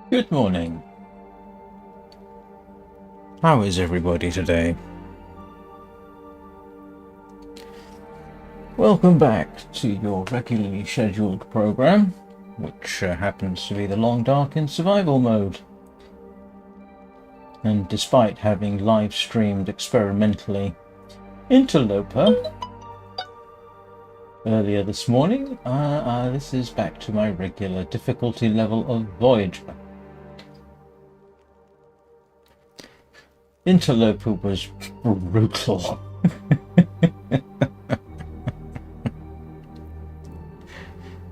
Good morning. How is everybody today? Welcome back to your regularly scheduled program, which happens to be the Long Dark in survival mode. And despite having live streamed experimentally Interloper earlier this morning, this is back to my regular difficulty level of Voyager. Interloper was brutal.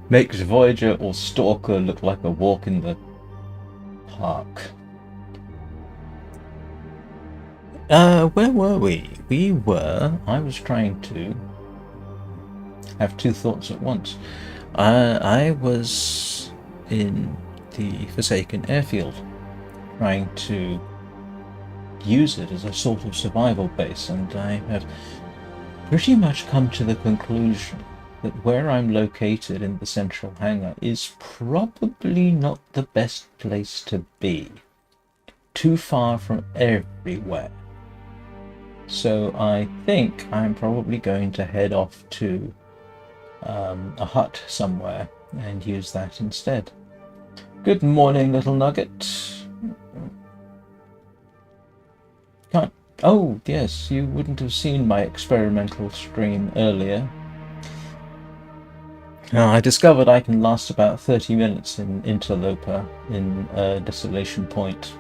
Makes Voyager or Stalker look like a walk in the park. Where were we? I was trying to have two thoughts at once. I was in the Forsaken Airfield, trying to use it as a sort of survival base, and I have pretty much come to the conclusion that where I'm located in the central hangar is probably not the best place to be. Too far from everywhere. So I think I'm probably going to head off to a hut somewhere and use that instead. Good morning, little nugget. Can't. Oh, yes, you wouldn't have seen my experimental stream earlier. I discovered I can last about 30 minutes in Interloper in Desolation Point.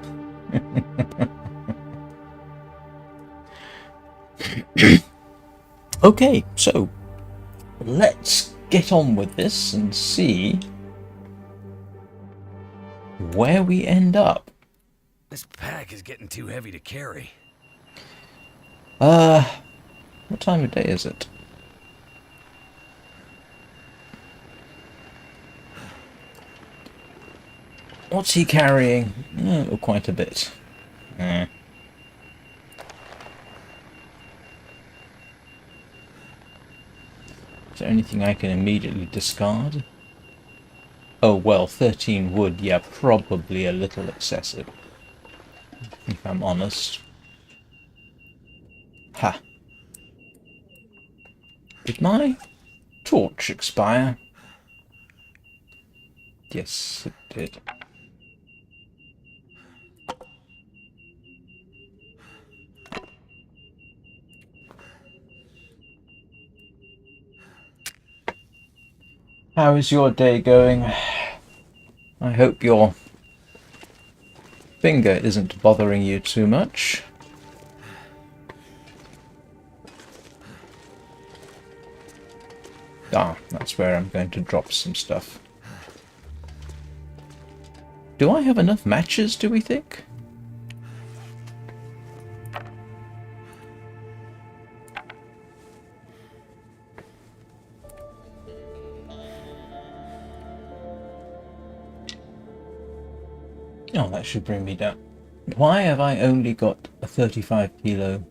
Okay, so let's get on with this and see where we end up. This pack is getting too heavy to carry. What time of day is it? What's he carrying? Oh, quite a bit. Is there anything I can immediately discard? Oh, well, 13 wood, yeah, probably a little excessive, if I'm honest. Ha. Did my torch expire? Yes, it did. How is your day going? I hope your finger isn't bothering you too much. Ah, that's where I'm going to drop some stuff. Do I have enough matches, do we think? Oh, that should bring me down. Why have I only got a 35 kilo?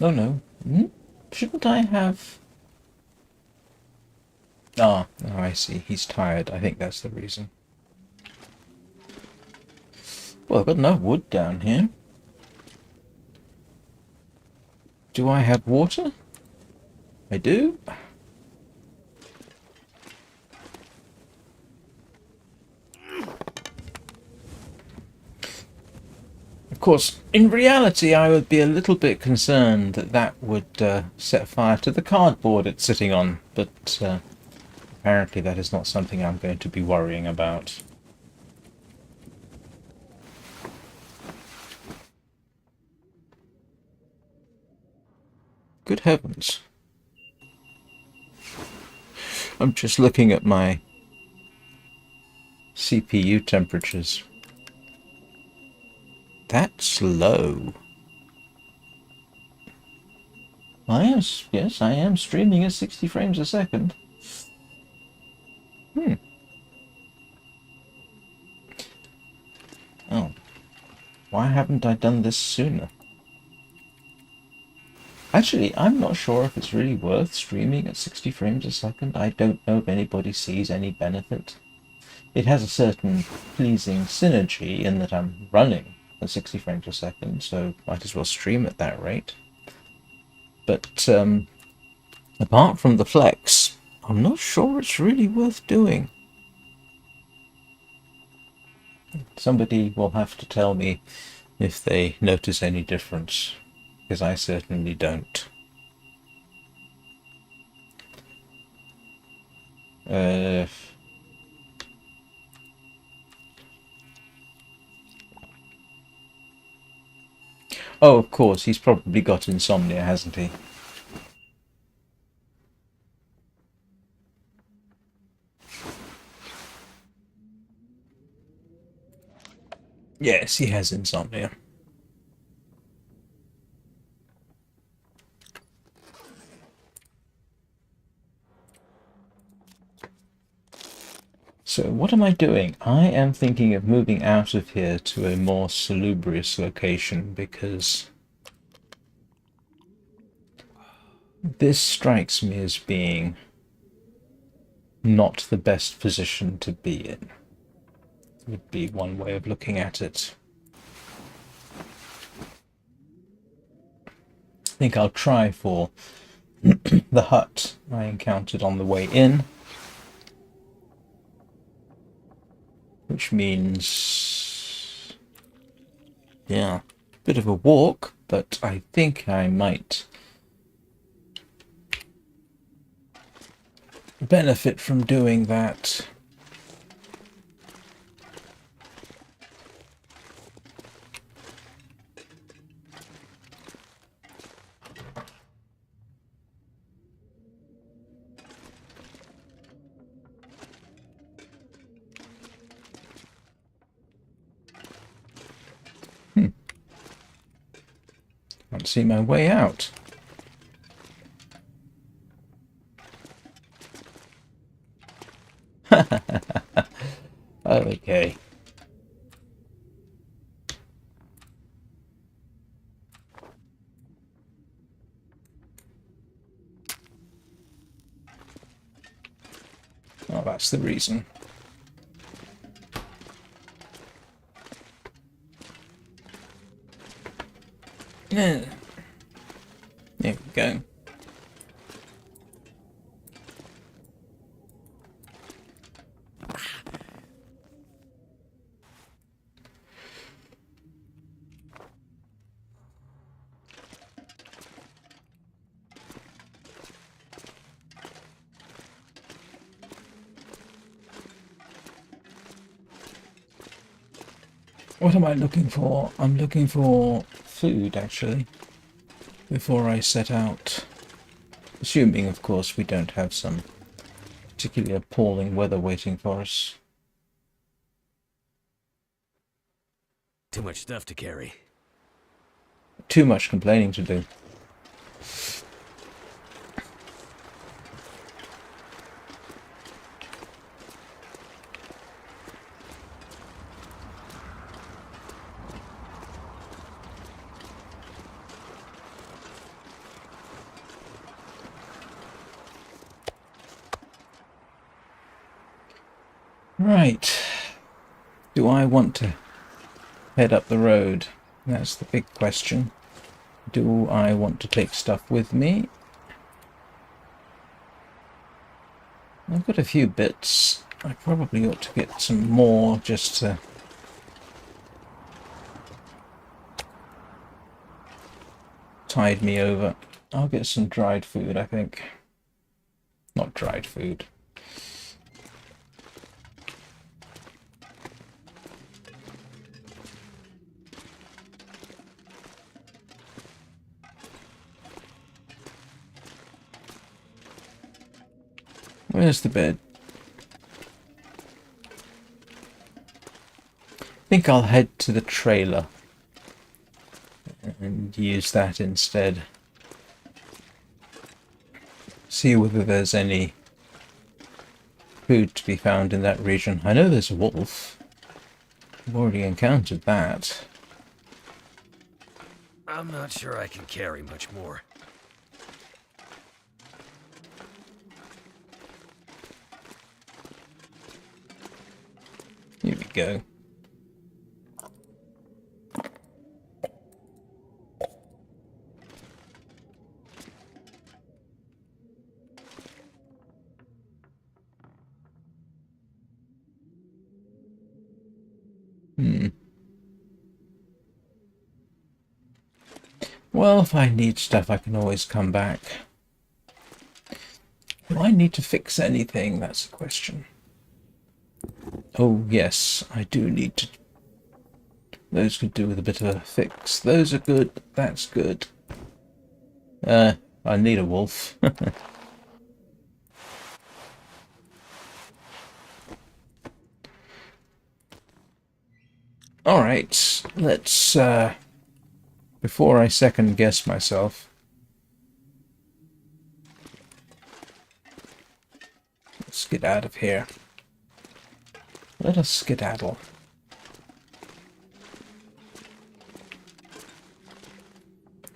Oh no. Shouldn't I have... Oh, I see. He's tired. I think that's the reason. Well, I've got enough wood down here. Do I have water? I do. Of course, in reality, I would be a little bit concerned that that would set fire to the cardboard it's sitting on, but apparently that is not something I'm going to be worrying about. Good heavens. I'm just looking at my CPU temperatures. That's low. Yes, I am streaming at 60 frames a second. Oh. Why haven't I done this sooner? Actually, I'm not sure if it's really worth streaming at 60 frames a second. I don't know if anybody sees any benefit. It has a certain pleasing synergy in that I'm running at 60 frames a second, so might as well stream at that rate. But apart from the flex, I'm not sure it's really worth doing. Somebody will have to tell me if they notice any difference, because I certainly don't. Oh, of course, he's probably got insomnia, hasn't he? Yes, he has insomnia. So what am I doing? I am thinking of moving out of here to a more salubrious location because this strikes me as being not the best position to be in. Would be one way of looking at it. I think I'll try for the hut I encountered on the way in, which means, yeah, a bit of a walk, but I think I might benefit from doing that. Can't see my way out. Okay. Oh, that's the reason. Yeah. There we go. What am I looking for? I'm looking for food, actually, before I set out. Assuming, of course, we don't have some particularly appalling weather waiting for us. Too much stuff to carry. Too much complaining to do. Right. Do I want to head up the road? That's the big question. Do I want to take stuff with me? I've got a few bits. I probably ought to get some more just to tide me over. I'll get some dried food, I think. Not dried food. Where's the bed? I think I'll head to the trailer and use that instead. See whether there's any food to be found in that region. I know there's a wolf. I've already encountered that. I'm not sure I can carry much more. go. Well, if I need stuff, I can always come back. Do I need to fix anything? That's the question. Oh, yes, I do need to. Those could do with a bit of a fix. Those are good. That's good. I need a wolf. Alright, let's, before I second guess myself, let's get out of here. Let us skedaddle.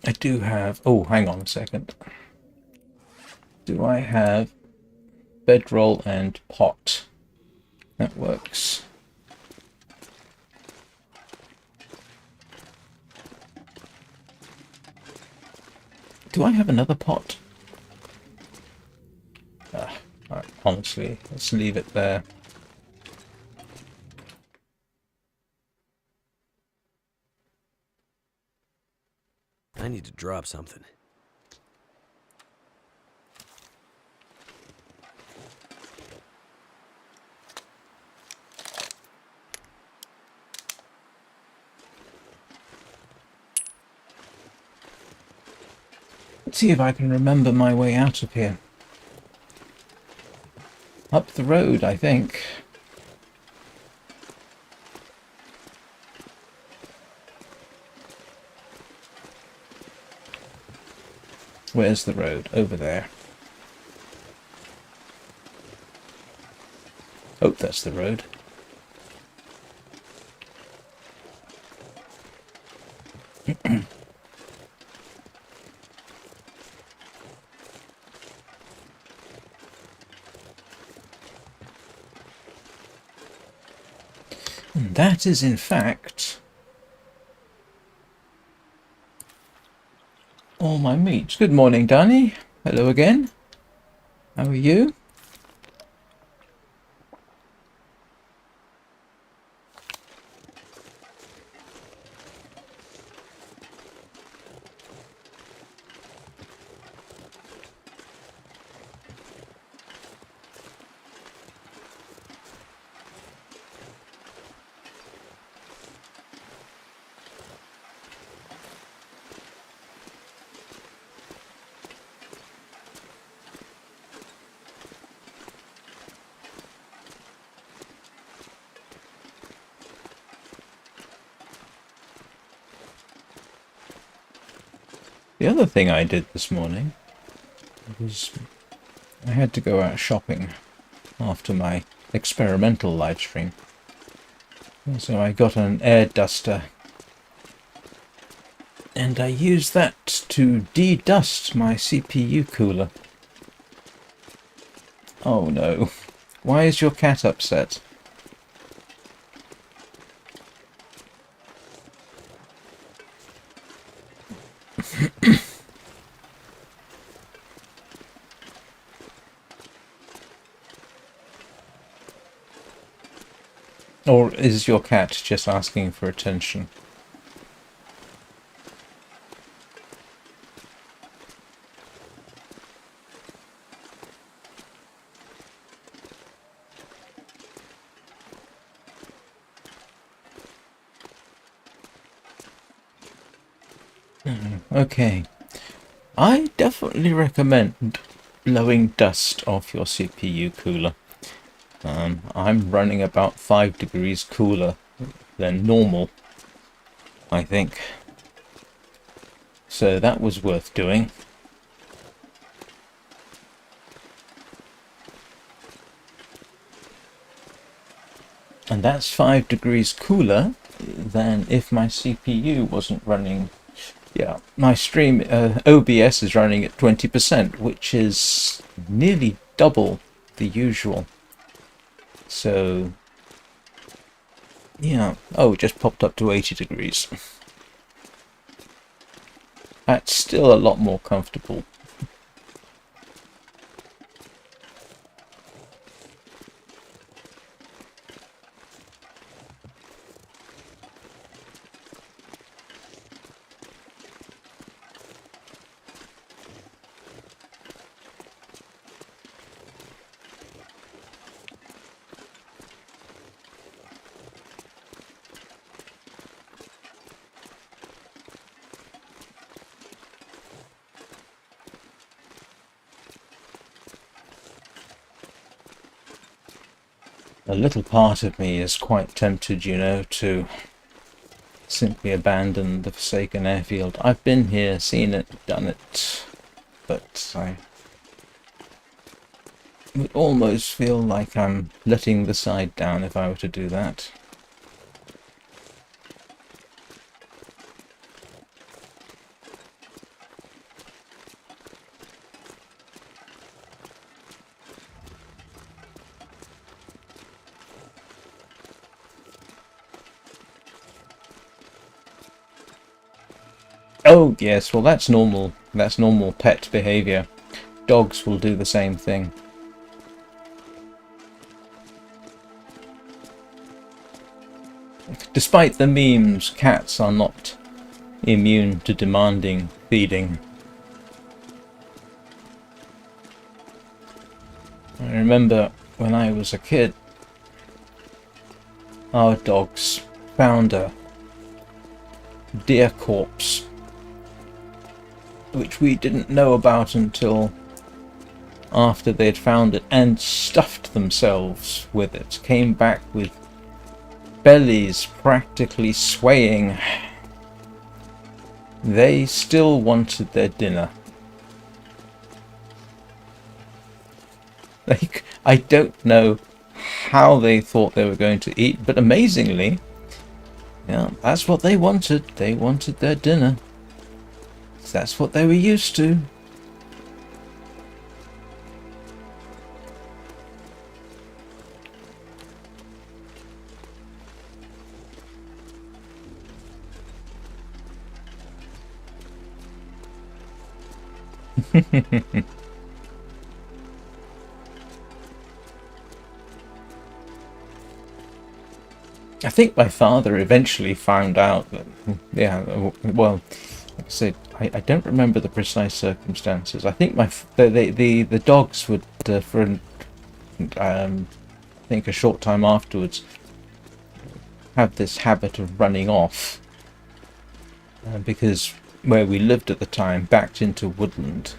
I do have... Oh, hang on a second. Do I have bedroll and pot? That works. Do I have another pot? Honestly, let's leave it there. I need to drop something. Let's see if I can remember my way out of here. Up the road, I think. Where's the road? Over there. Oh, that's the road. And that is, in fact, all my meat. Good morning, Danny. Hello again. How are you? The other thing I did this morning was I had to go out shopping after my experimental live stream. So I got an air duster and I used that to de-dust my CPU cooler. Oh no. Why is your cat upset? Or is your cat just asking for attention? Okay. I definitely recommend blowing dust off your CPU cooler. I'm running about 5 degrees cooler than normal, I think. So that was worth doing. And that's 5 degrees cooler than if my CPU wasn't running. Yeah, my stream OBS is running at 20%, which is nearly double the usual. So Yeah. Oh, it just popped up to 80 degrees. That's still a lot more comfortable. A little part of me is quite tempted, you know, to simply abandon the Forsaken Airfield. I've been here, seen it, done it, but I would almost feel like I'm letting the side down if I were to do that. Oh, yes, well that's normal. That's normal pet behavior. Dogs will do the same thing. Despite the memes, cats are not immune to demanding feeding. I remember when I was a kid, our dogs found a deer corpse, which we didn't know about until after they'd found it, and stuffed themselves with it. Came back with bellies practically swaying. They still wanted their dinner. Like, I don't know how they thought they were going to eat, but amazingly, yeah, that's what they wanted. They wanted their dinner. That's what they were used to. I think my father eventually found out that, yeah, well, like I said, I don't remember the precise circumstances. I think the dogs would, I think a short time afterwards, have this habit of running off, because where we lived at the time backed into woodland,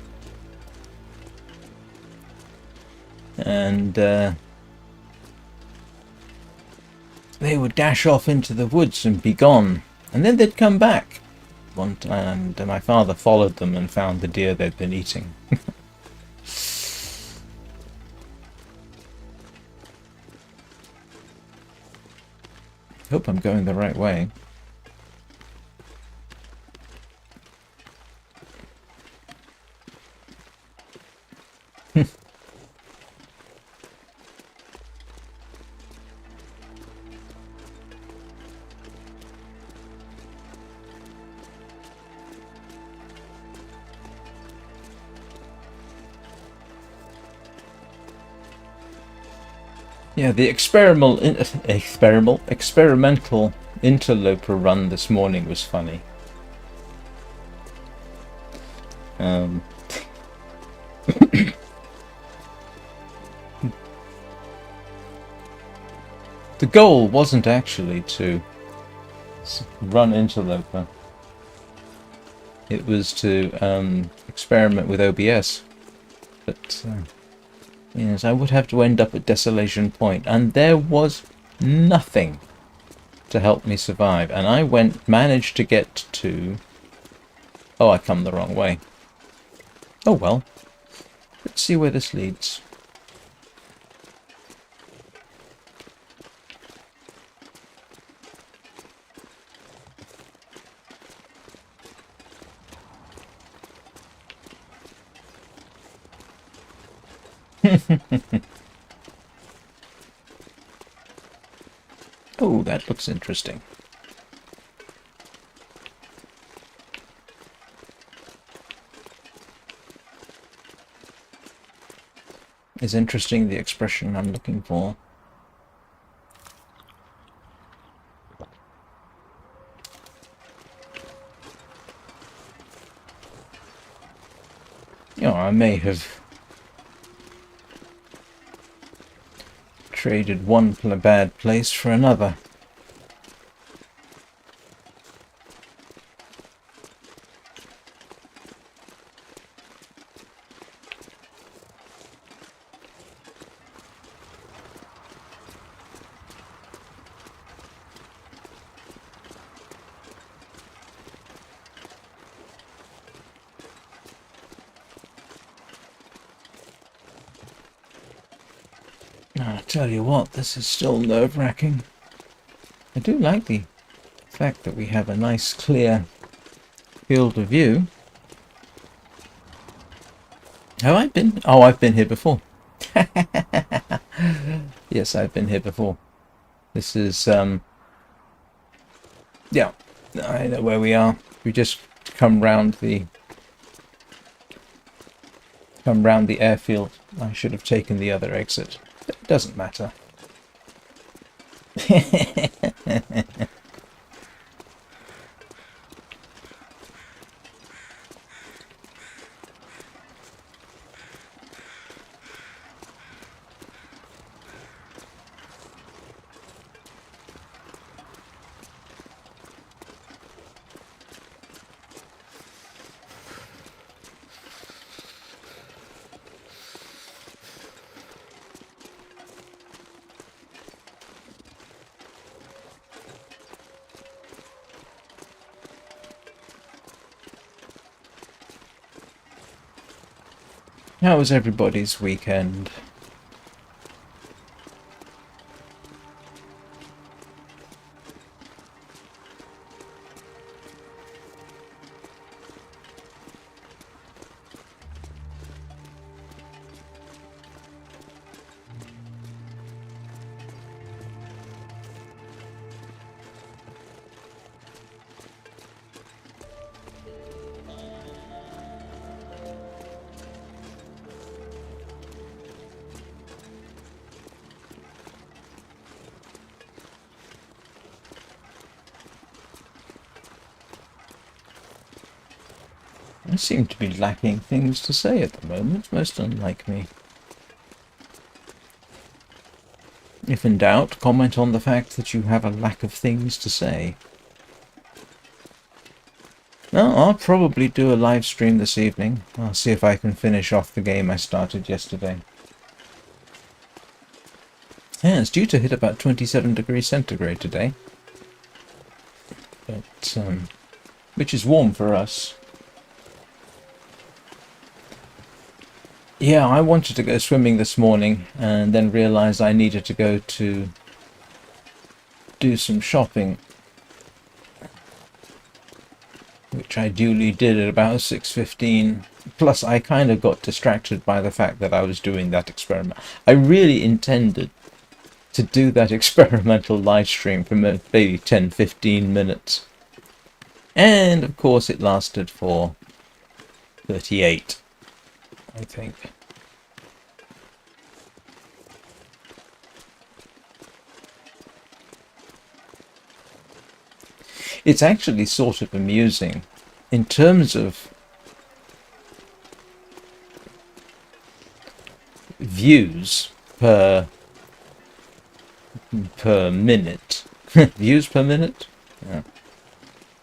and they would dash off into the woods and be gone, and then they'd come back. And my father followed them and found the deer they'd been eating. Hope I'm going the right way. Yeah, the experimental interloper run this morning was funny. Um, the goal wasn't actually to run interloper. It was to experiment with OBS, but yes, I would have to end up at Desolation Point, and there was nothing to help me survive. And I managed to get to... Oh, I come the wrong way. Oh well. Let's see where this leads. Oh, that looks interesting. Is interesting the expression I'm looking for. You know, I may have traded one bad place for another. I tell you what, this is still nerve-wracking. I do like the fact that we have a nice clear field of view. Have I been? Oh, I've been here before. Yes, I've been here before. This is, yeah, I know where we are. We just come round the airfield. I should have taken the other exit. But it doesn't matter. How was everybody's weekend? I seem to be lacking things to say at the moment, most unlike me. If in doubt, comment on the fact that you have a lack of things to say. No, I'll probably do a live stream this evening. I'll see if I can finish off the game I started yesterday. Yeah, it's due to hit about 27 degrees centigrade today. But, which is warm for us. Yeah, I wanted to go swimming this morning and then realised I needed to go to do some shopping, which I duly did at about 6:15. Plus, I kind of got distracted by the fact that I was doing that experiment. I really intended to do that experimental live stream for maybe 10-15 minutes. And, of course, it lasted for 38. I think. It's actually sort of amusing in terms of views per minute. Views per minute? Yeah.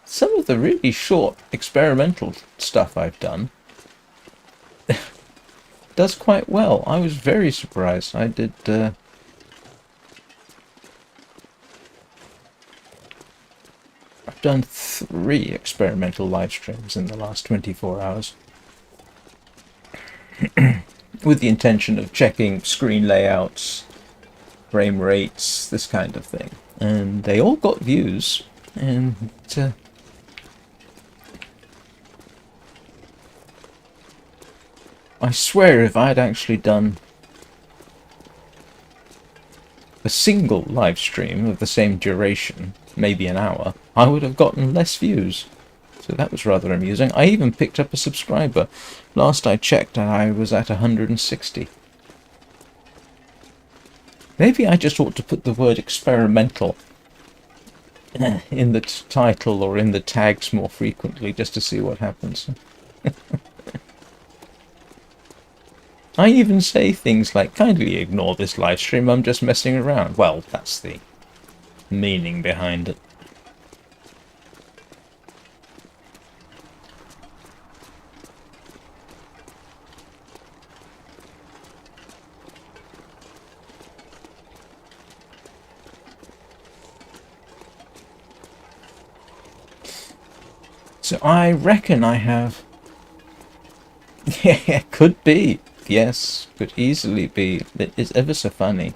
Some of the really short experimental stuff I've done does quite well. I was very surprised. I did I've done 3 experimental live streams in the last 24 hours with the intention of checking screen layouts, frame rates, this kind of thing, and they all got views. And I swear if I'd actually done a single live stream of the same duration, maybe an hour, I would have gotten less views. So that was rather amusing. I even picked up a subscriber. Last I checked, I was at 160. Maybe I just ought to put the word experimental in the title or in the tags more frequently, just to see what happens. I even say things like, kindly ignore this live stream, I'm just messing around. Well, that's the meaning behind it. So I reckon I have... Yeah, could be. Yes, could easily be. It is ever so funny.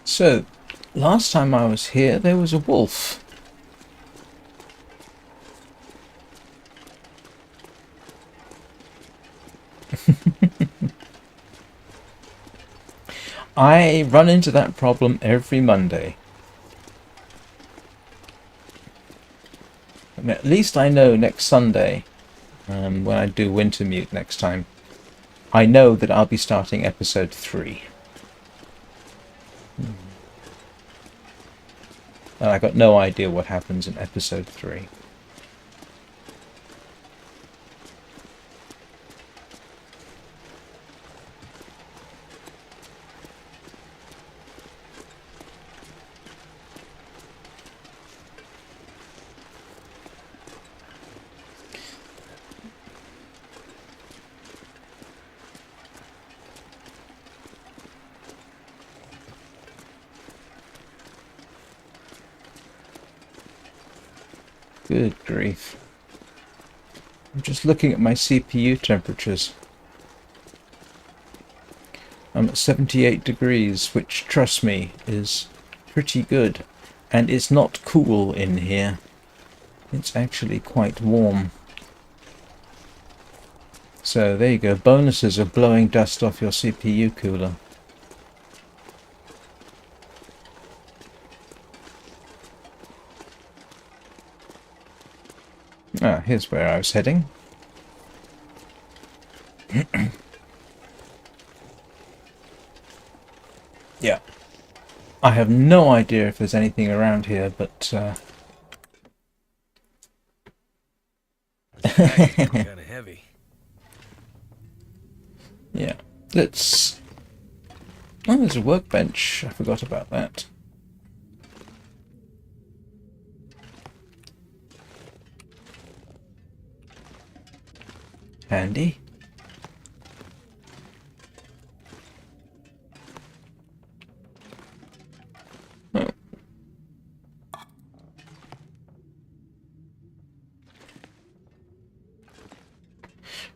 So, last time I was here, there was a wolf. I run into that problem every Monday. I mean, at least I know next Sunday, when I do Wintermute next time, I know that I'll be starting episode 3. And I got no idea what happens in episode 3. Good grief. I'm just looking at my CPU temperatures. I'm at 78 degrees, which, trust me, is pretty good. And it's not cool in here. It's actually quite warm. So there you go, bonuses of blowing dust off your CPU cooler. Ah, here's where I was heading. Yeah. I have no idea if there's anything around here, but Kind of heavy. yeah. Let's... Oh, there's a workbench. I forgot about that. Handy. Oh.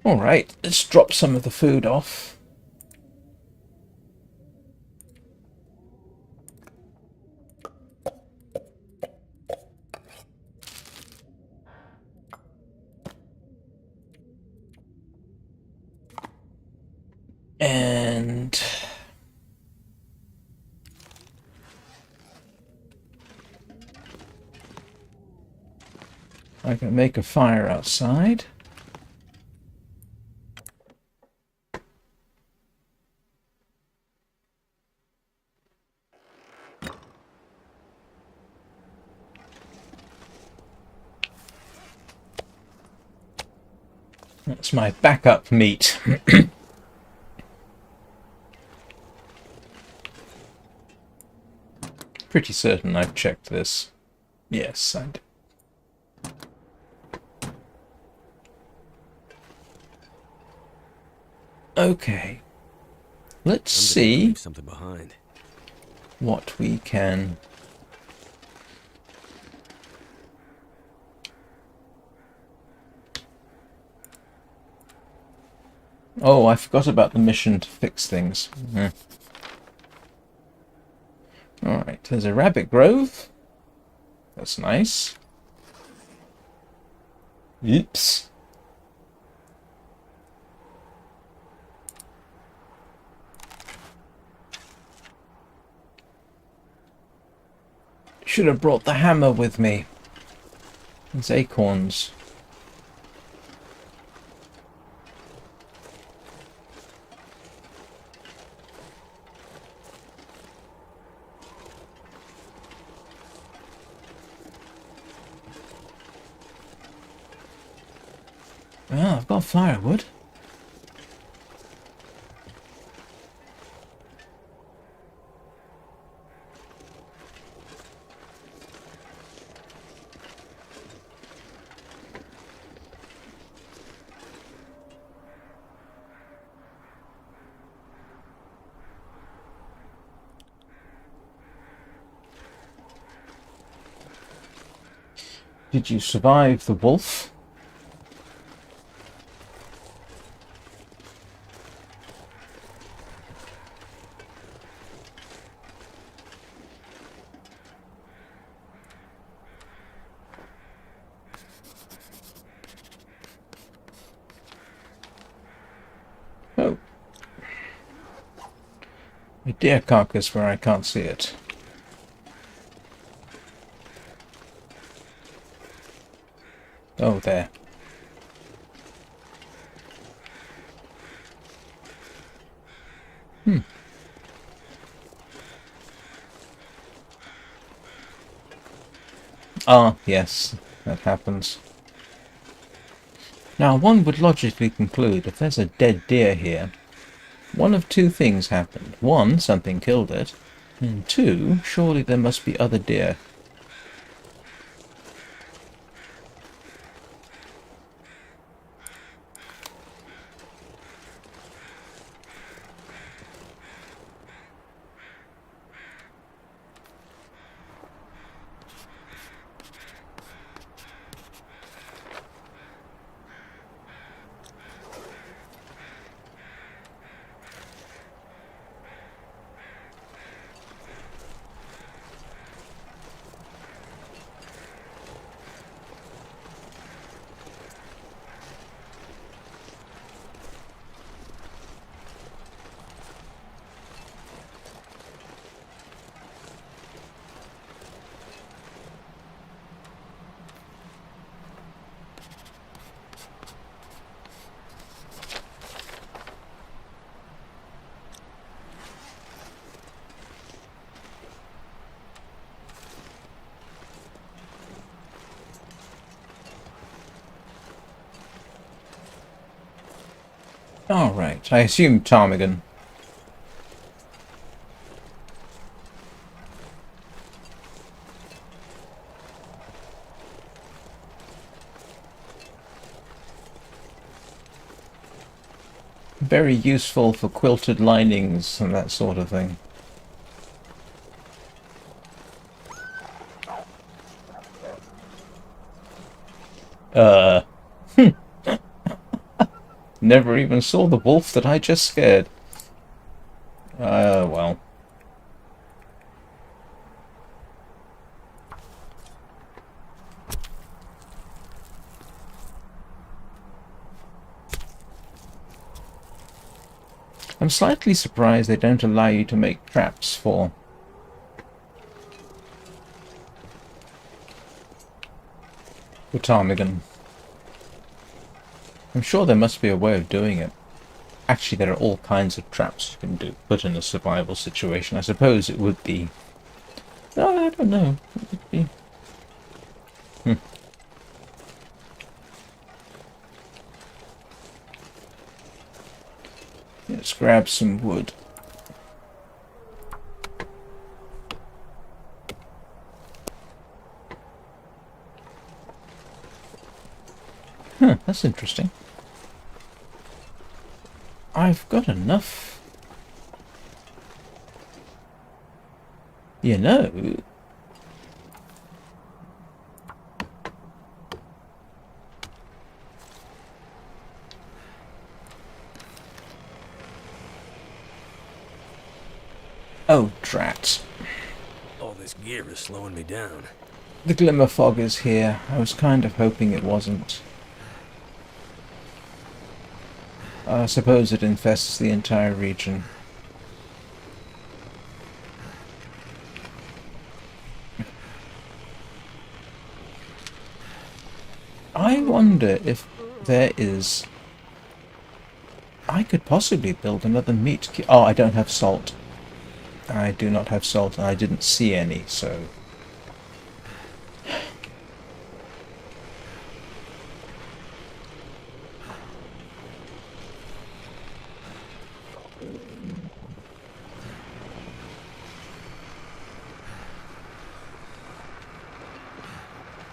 Alright, let's drop some of the food off. And I can make a fire outside. That's my backup meat. Pretty certain I've checked this. Yes, I did. Okay. Let's see Leave something behind. what we can... Oh, I forgot about the mission to fix things. Alright, there's a rabbit grove. That's nice. Oops. Should have brought the hammer with me. There's acorns. Well, I've got firewood. Did you survive the wolf? Oh. A deer carcass where I can't see it. Oh, there. Ah, yes, that happens. Now, one would logically conclude if there's a dead deer here, one of two things happened. One, something killed it, and two, surely there must be other deer. Alright, I assume ptarmigan. Very useful for quilted linings and that sort of thing. Uh... Never even saw the wolf that I just scared. Well. I'm slightly surprised they don't allow you to make traps for ptarmigan. I'm sure there must be a way of doing it. Actually, there are all kinds of traps you can do, put in a survival situation. I suppose it would be... Oh, I don't know. It would be... Let's grab some wood. Huh, that's interesting. I've got enough. You know... Oh, drat. This gear is slowing me down. The glimmer fog is here. I was kind of hoping it wasn't. I suppose it infests the entire region. I wonder if there is... I could possibly build another meat kit. Oh, I don't have salt. I do not have salt, and I didn't see any, so...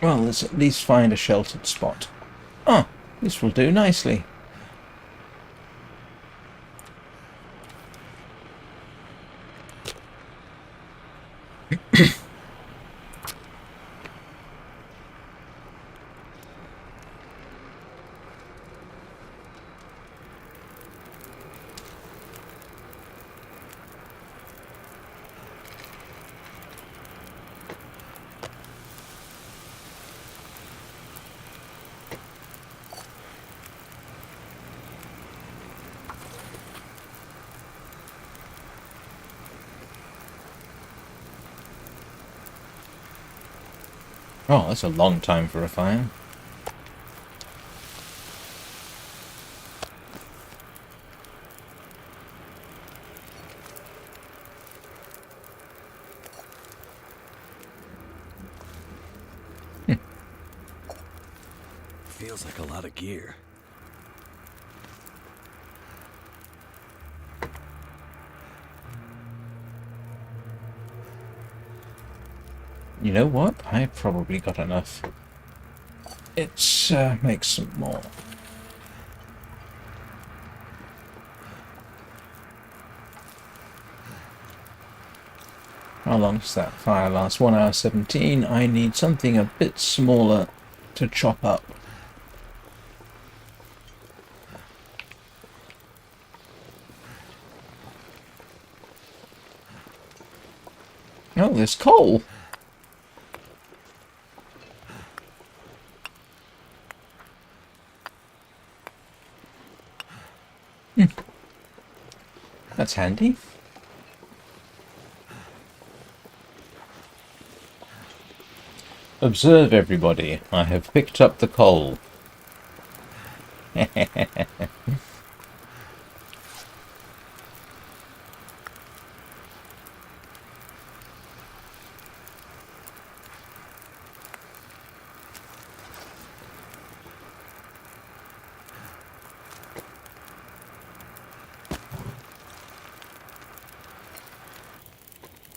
Well, let's at least find a sheltered spot. Ah, this will do nicely. Oh, that's a long time for a fire. Feels like a lot of gear. You know what? I've probably got enough. Let's make some more. How long does that fire last? 1 hour 17. I need something a bit smaller to chop up. Oh, there's coal! That's handy. Observe, everybody. I have picked up the coal.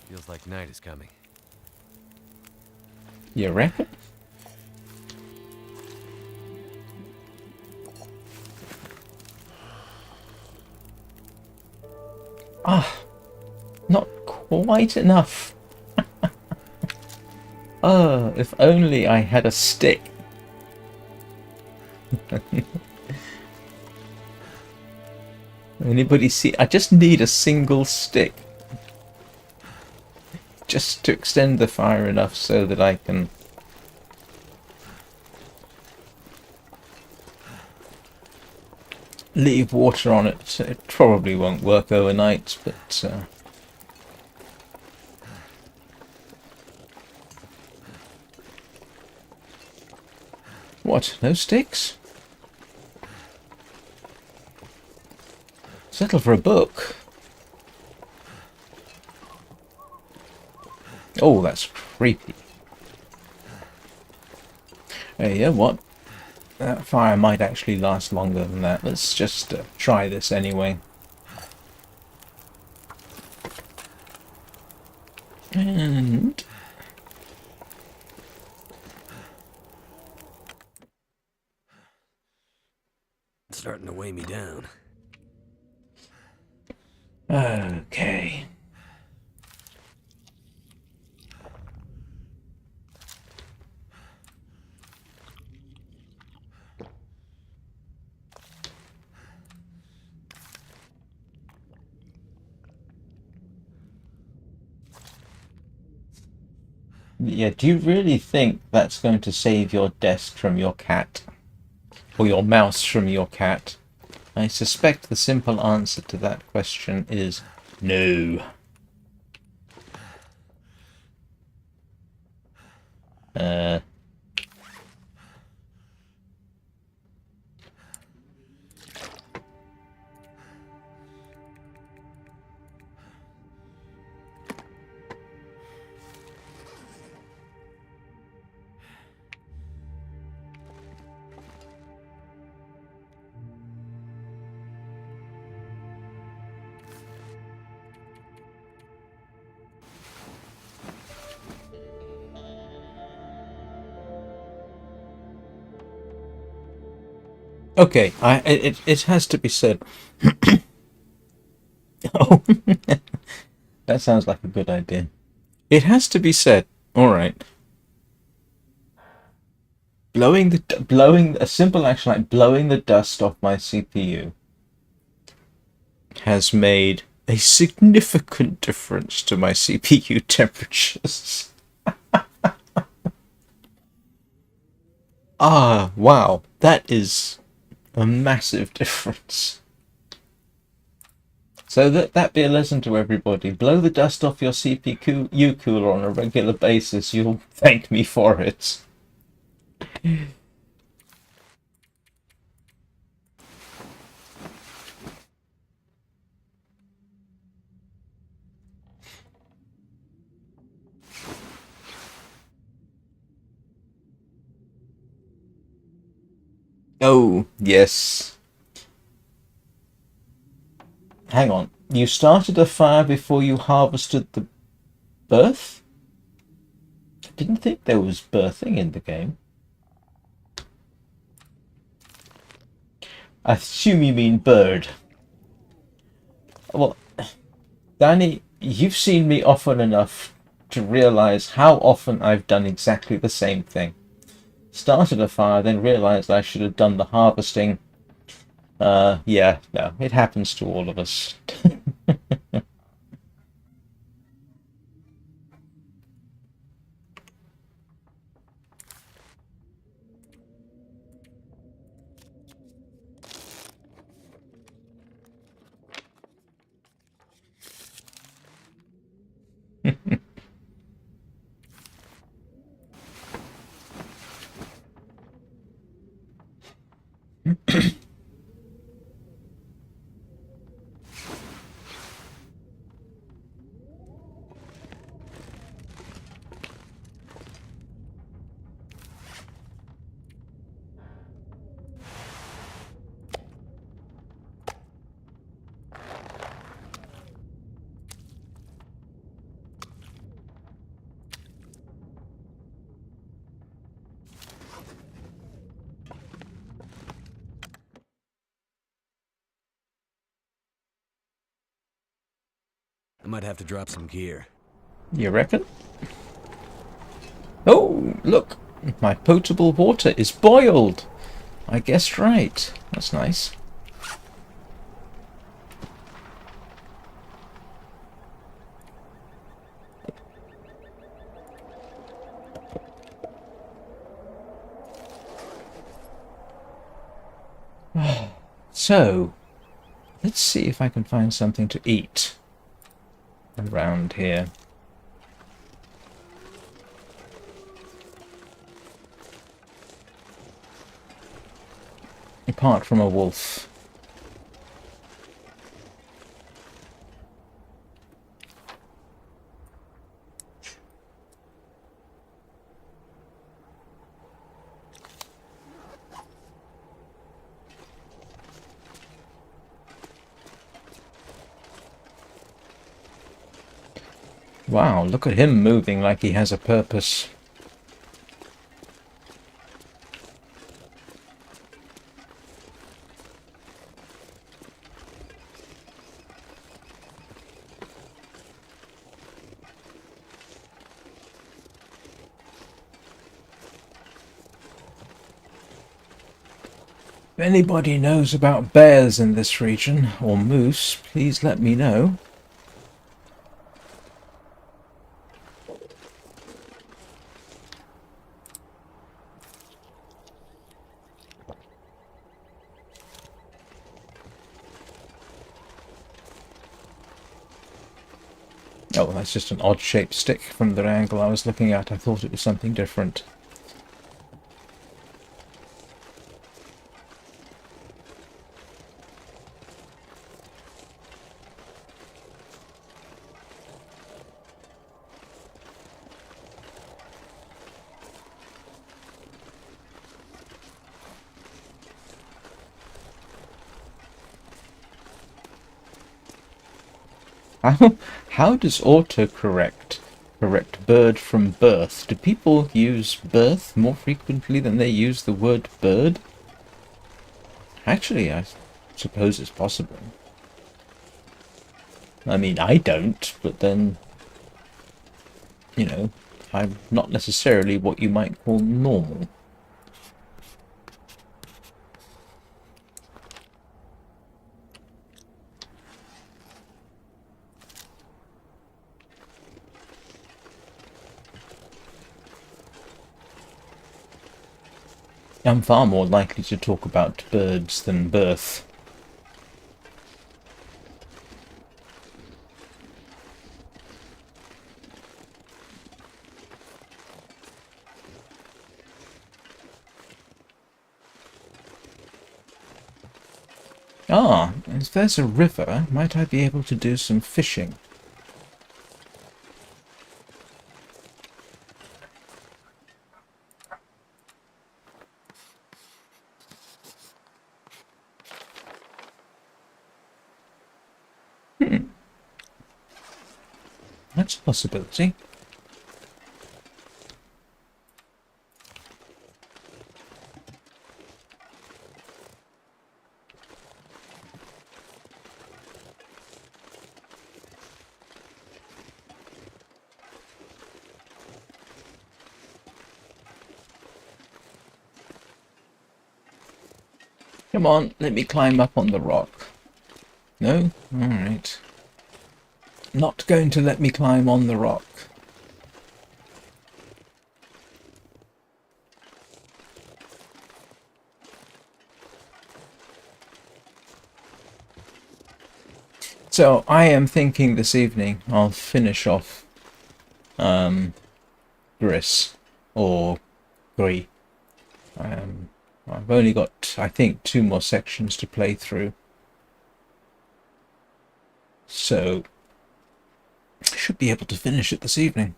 Feels like night is coming. You reckon? Ah, not quite enough. Oh, if only I had a stick. Anybody see? I just need a single stick. Just to extend the fire enough so that I can... leave water on it. It probably won't work overnight, but... What? No sticks? Settle for a book. Oh, that's creepy. Yeah, what? That fire might actually last longer than that. Let's just try this anyway. And... It's starting to weigh me down. Okay. Yeah, do you really think that's going to save your desk from your cat? Or your mouse from your cat? I suspect the simple answer to that question is no. Uh, okay, it has to be said. Oh, that sounds like a good idea. It has to be said. All right, blowing a simple action like blowing the dust off my CPU has made a significant difference to my CPU temperatures. Ah, wow, that is a massive difference. So that be a lesson to everybody. Blow the dust off your CPU cooler on a regular basis. You'll thank me for it. Oh, yes. Hang on. You started a fire before you harvested the birth? I didn't think there was birthing in the game. I assume you mean bird. Well, Danny, you've seen me often enough to realize how often I've done exactly the same thing. Started a fire, then realized I should have done the harvesting. Yeah, no, it happens to all of us. I might have to drop some gear. You reckon? Oh, look! My potable water is boiled! I guessed right. That's nice. So, let's see if I can find something to eat around here. Apart from a wolf. Wow, look at him moving like he has a purpose. If anybody knows about bears in this region, or moose, please let me know. Oh, that's just an odd-shaped stick from the angle I was looking at. I thought it was something different. How does autocorrect correct bird from birth? Do people use birth more frequently than they use the word bird? Actually, I suppose it's possible. I mean, I don't, but then, you know, I'm not necessarily what you might call normal. I'm far more likely to talk about birds than birth. Ah, if there's a river, might I be able to do some fishing? That's a possibility. Come on, let me climb up on the rock. No? Alright. Not going to let me climb on the rock. So I am thinking this evening I'll finish off Gris or Gris. I've only got, I think, 2 more sections to play through. So I should be able to finish it this evening.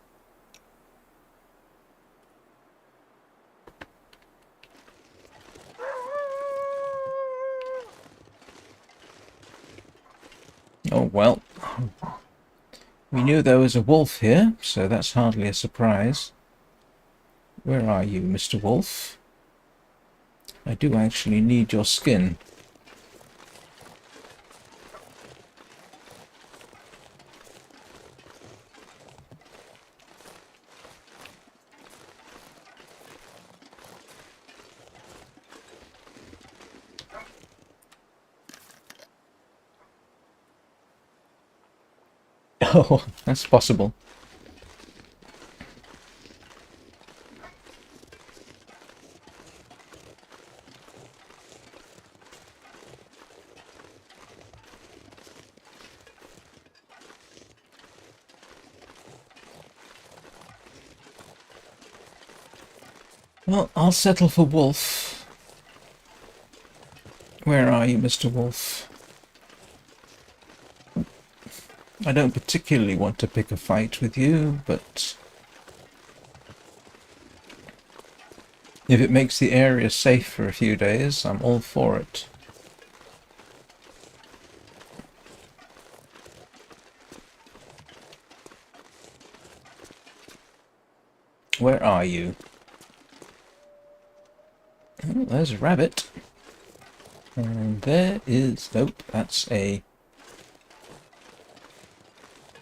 Oh well. We knew there was a wolf here, so that's hardly a surprise. Where are you, Mr. Wolf? I do actually need your skin. Oh, that's possible. Well, I'll settle for Wolf. Where are you, Mr. Wolf? I don't particularly want to pick a fight with you, but if it makes the area safe for a few days, I'm all for it. Where are you? Oh, there's a rabbit. And there is... Nope, that's a...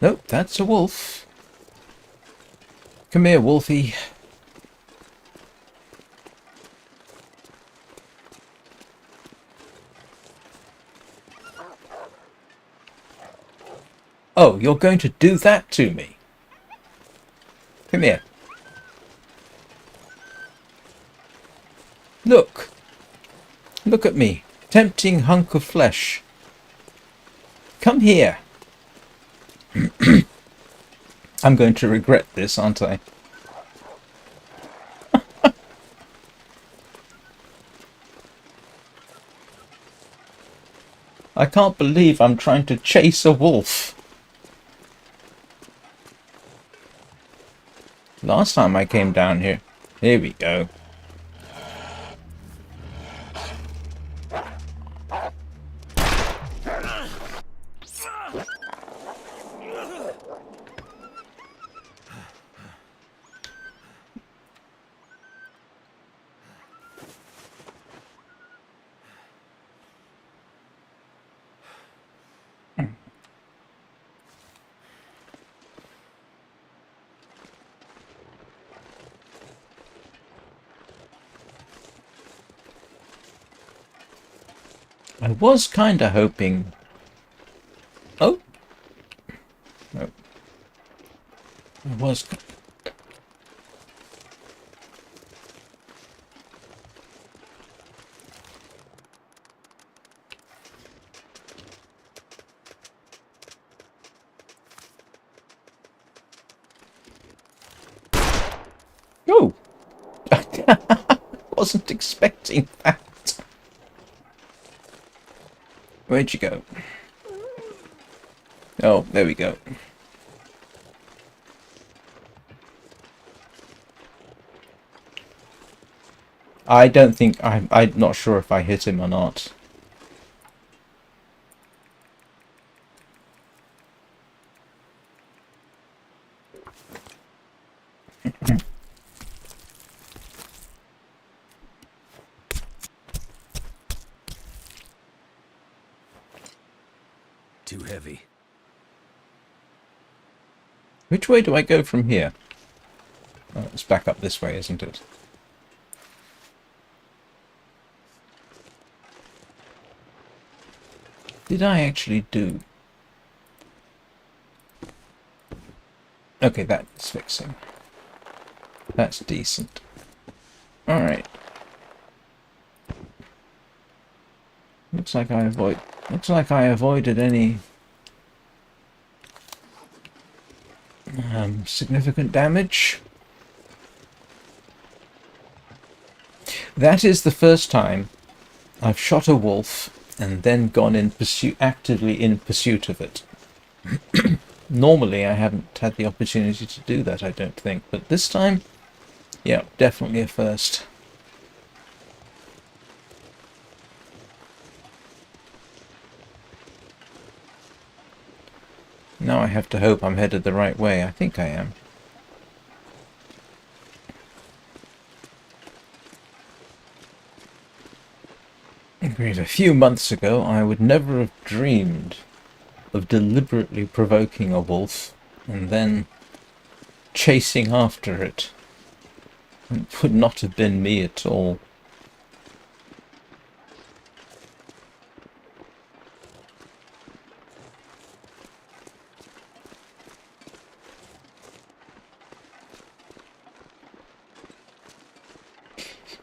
Nope, that's a wolf. Come here, Wolfie. Oh, you're going to do that to me? Come here. Look. Look at me. Tempting hunk of flesh. Come here. I'm going to regret this, aren't I? I can't believe I'm trying to chase a wolf. Last time I came down here. Here we go. I was kind of hoping... Oh! No. I was... Oh! Wasn't expecting that. Where'd you go? Oh, there we go. I don't think... I'm not sure if I hit him or not. Too heavy. Which way do I go from here? Oh, it's back up this way, isn't it? Did I actually do... Okay, that's fixing. That's decent. Alright. Looks like I avoided any significant damage. That is the first time I've shot a wolf and then gone in pursuit, actively in pursuit of it. Normally I haven't had the opportunity to do that, I don't think, but this time, yeah, definitely a first. Now I have to hope I'm headed the right way. I think I am. Agreed. A few months ago, I would never have dreamed of deliberately provoking a wolf and then chasing after it. It would not have been me at all.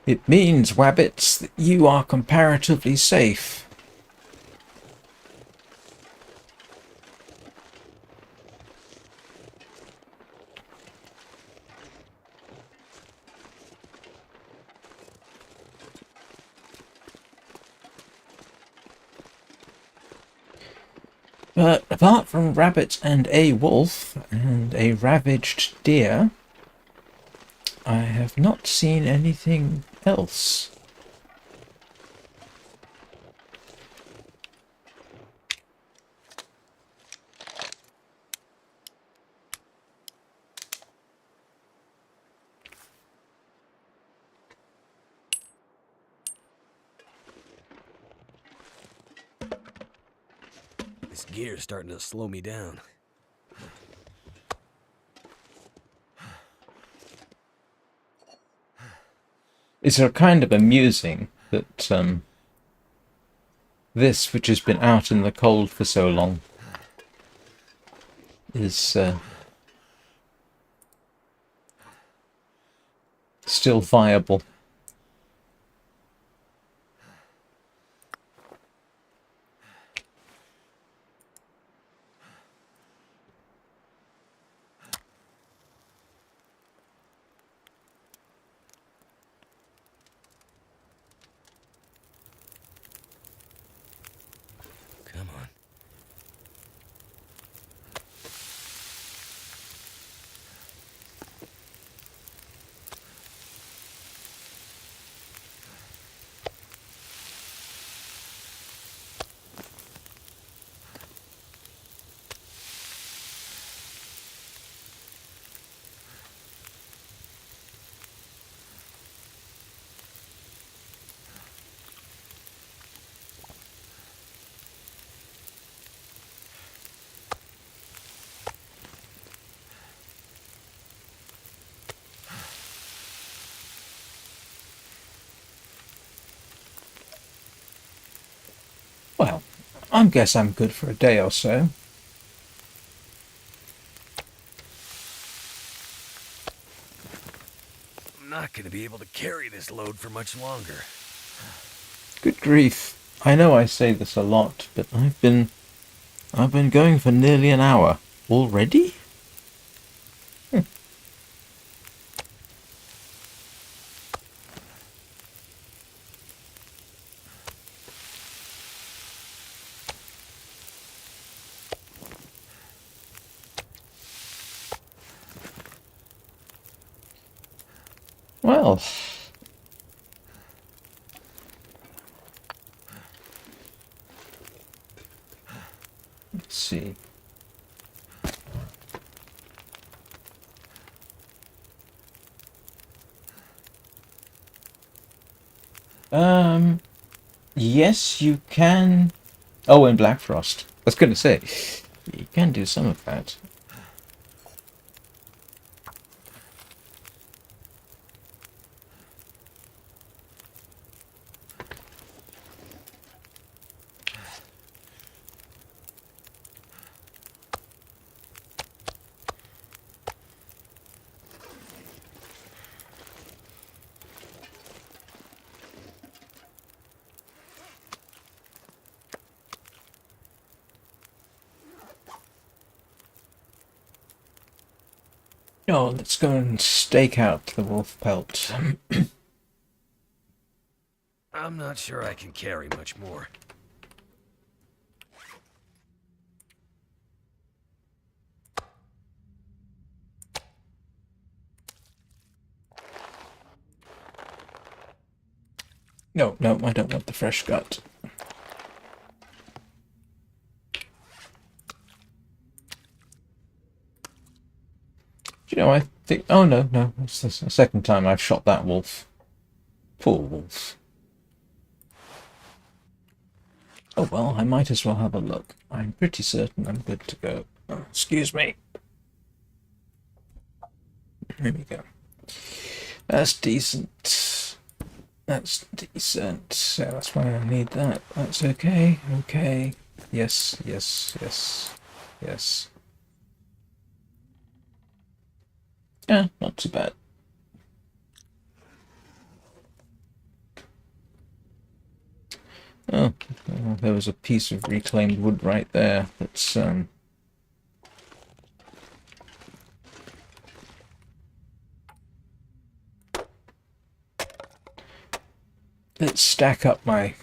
It means, Wabbits, that you are comparatively safe. But apart from rabbits and a wolf and a ravaged deer, I have not seen anything else. This gear's starting to slow me down. It's kind of amusing that this, which has been out in the cold for so long, is still viable. Well, I guess I'm good for a day or so. I'm not gonna be able to carry this load for much longer. Good grief. I know I say this a lot, but I've been going for nearly an hour. Already? Well, let's see. Yes, you can. Oh, in Black Frost. I was going to say, you can do some of that. Oh, let's go and stake out the wolf pelt. I'm not sure I can carry much more. No, no, I don't want the fresh gut. Do you know, I think... Oh, no, no. It's the second time I've shot that wolf. Poor wolf. Oh, well, I might as well have a look. I'm pretty certain I'm good to go. Oh, excuse me. Here we go. That's decent. That's decent. So that's why I need that. That's okay. Okay. Yes, yes, yes, yes. Yeah, not too bad. Oh, well, there was a piece of reclaimed wood right there. Let's stack up my...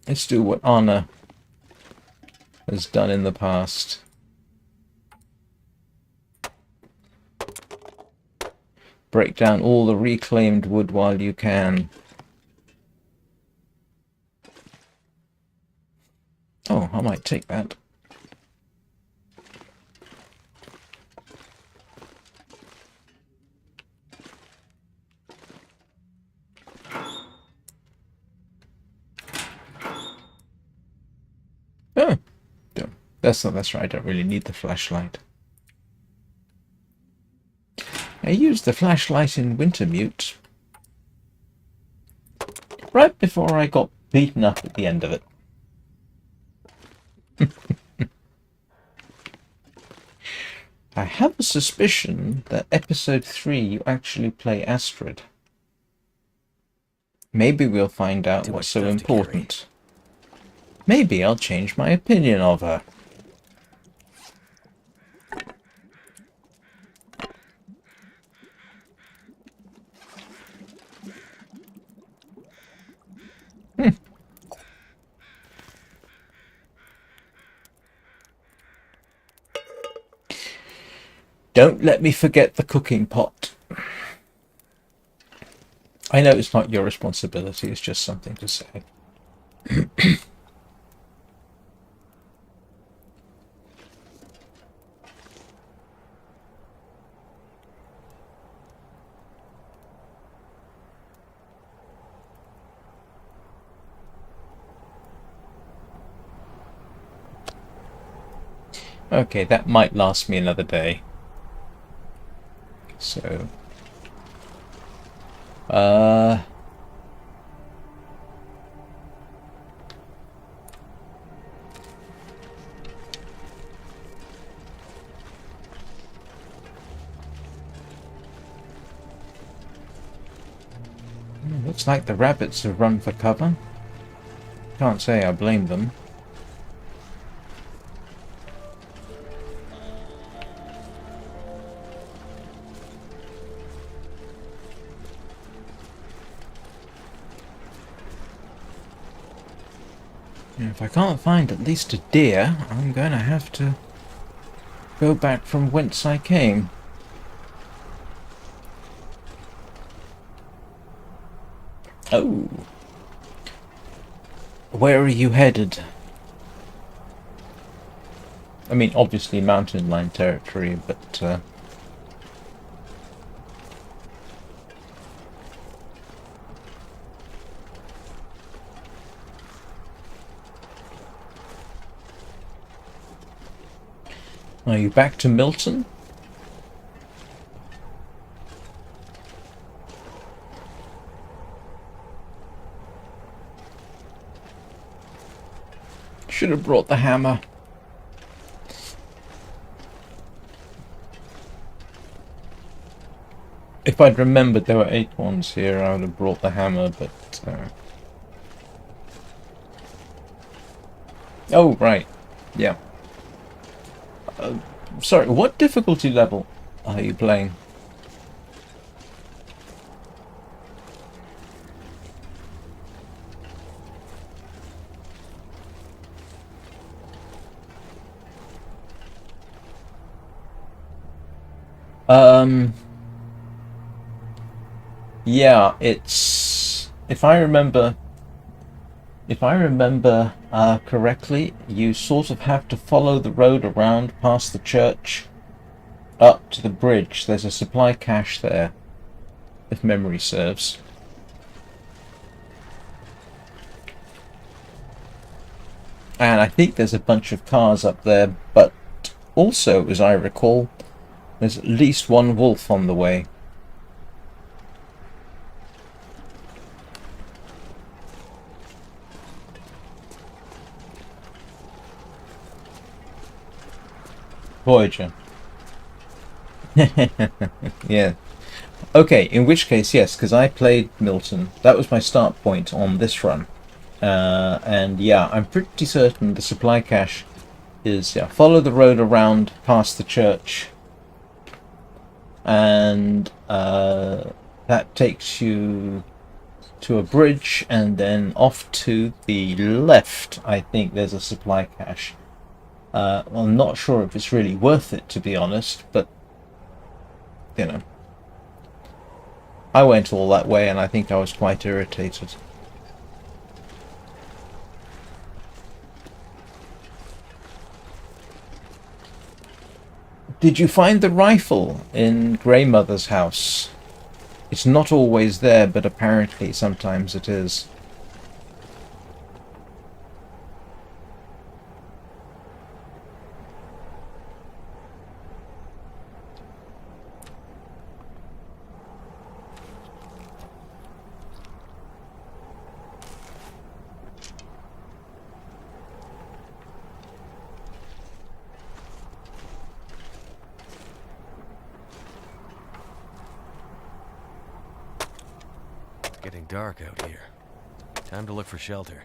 Let's do what Anna has done in the past. Break down all the reclaimed wood while you can. Oh, I might take that. Oh, that's right. I don't really need the flashlight. I used the flashlight in Wintermute right before I got beaten up at the end of it. I have a suspicion that episode 3 you actually play Astrid. Maybe we'll find out what's so important. Maybe I'll change my opinion of her. Don't let me forget the cooking pot. I know it's not your responsibility, it's just something to say. Okay, that might last me another day. So... Looks like the rabbits have run for cover. Can't say I blame them. And if I can't find at least a deer, I'm going to have to go back from whence I came. Oh. Where are you headed? I mean, obviously mountain line territory, but... Are you back to Milton? Should have brought the hammer. If I'd remembered there were acorns here, I would have brought the hammer, but... Oh, right. Yeah. Sorry, what difficulty level are you playing? Yeah, it's... If I remember correctly, you sort of have to follow the road around past the church up to the bridge. There's a supply cache there, if memory serves. And I think there's a bunch of cars up there, but also, as I recall, there's at least one wolf on the way. Voyager. Yeah. Okay, in which case, yes, because I played Milton. That was my start point on this run. And yeah, I'm pretty certain the supply cache is, yeah, follow the road around past the church. And that takes you to a bridge, and then off to the left, I think there's a supply cache. Well, I'm not sure if it's really worth it, to be honest, but, you know. I went all that way, and I think I was quite irritated. Did you find the rifle in Greymother's house? It's not always there, but apparently sometimes it is. Getting dark out here. Time to look for shelter.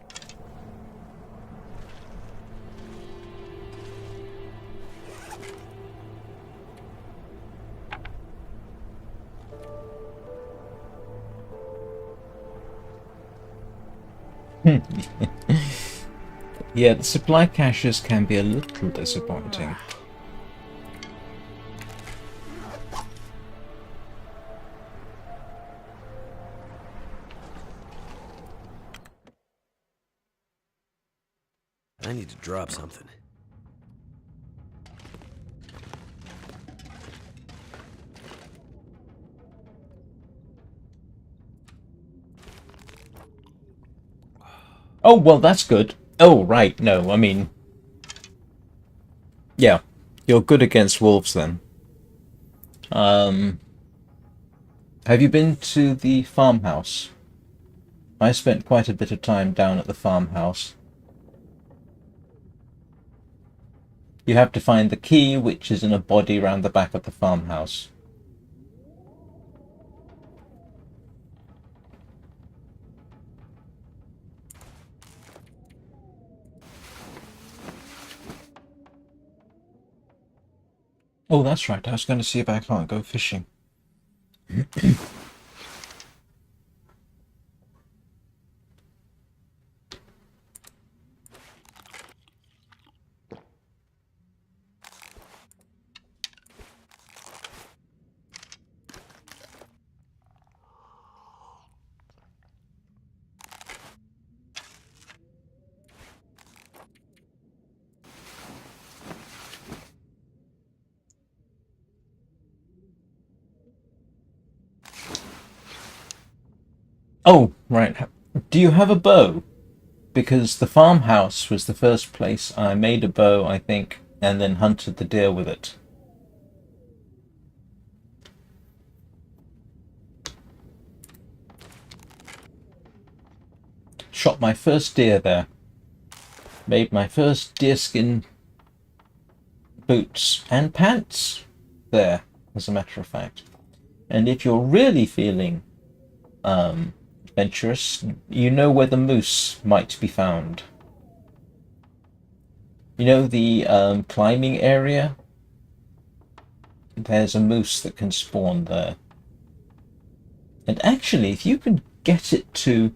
Yeah, the supply caches can be a little disappointing. I need to drop something. Oh, well, that's good. Oh, right, no, I mean... Yeah, you're good against wolves, then. Have you been to the farmhouse? I spent quite a bit of time down at the farmhouse. You have to find the key, which is in a body around the back of the farmhouse. Oh, that's right. I was going to see if I can't go fishing. Oh, right. Do you have a bow? Because the farmhouse was the first place I made a bow, I think, and then hunted the deer with it. Shot my first deer there. Made my first deerskin boots and pants there, as a matter of fact. And if you're really feeling adventurous, you know where the moose might be found. You know the climbing area? There's a moose that can spawn there. And actually, if you can get it to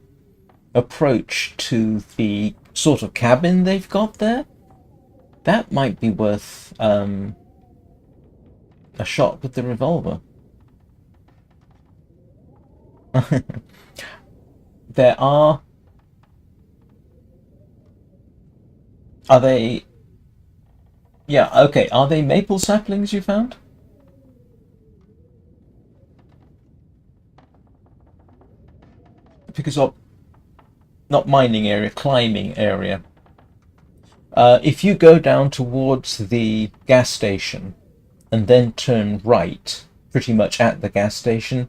approach to the sort of cabin they've got there, that might be worth a shot with the revolver. There are they, yeah, okay, are they maple saplings you found? Because of, not mining area, climbing area. If you go down towards the gas station and then turn right, pretty much at the gas station,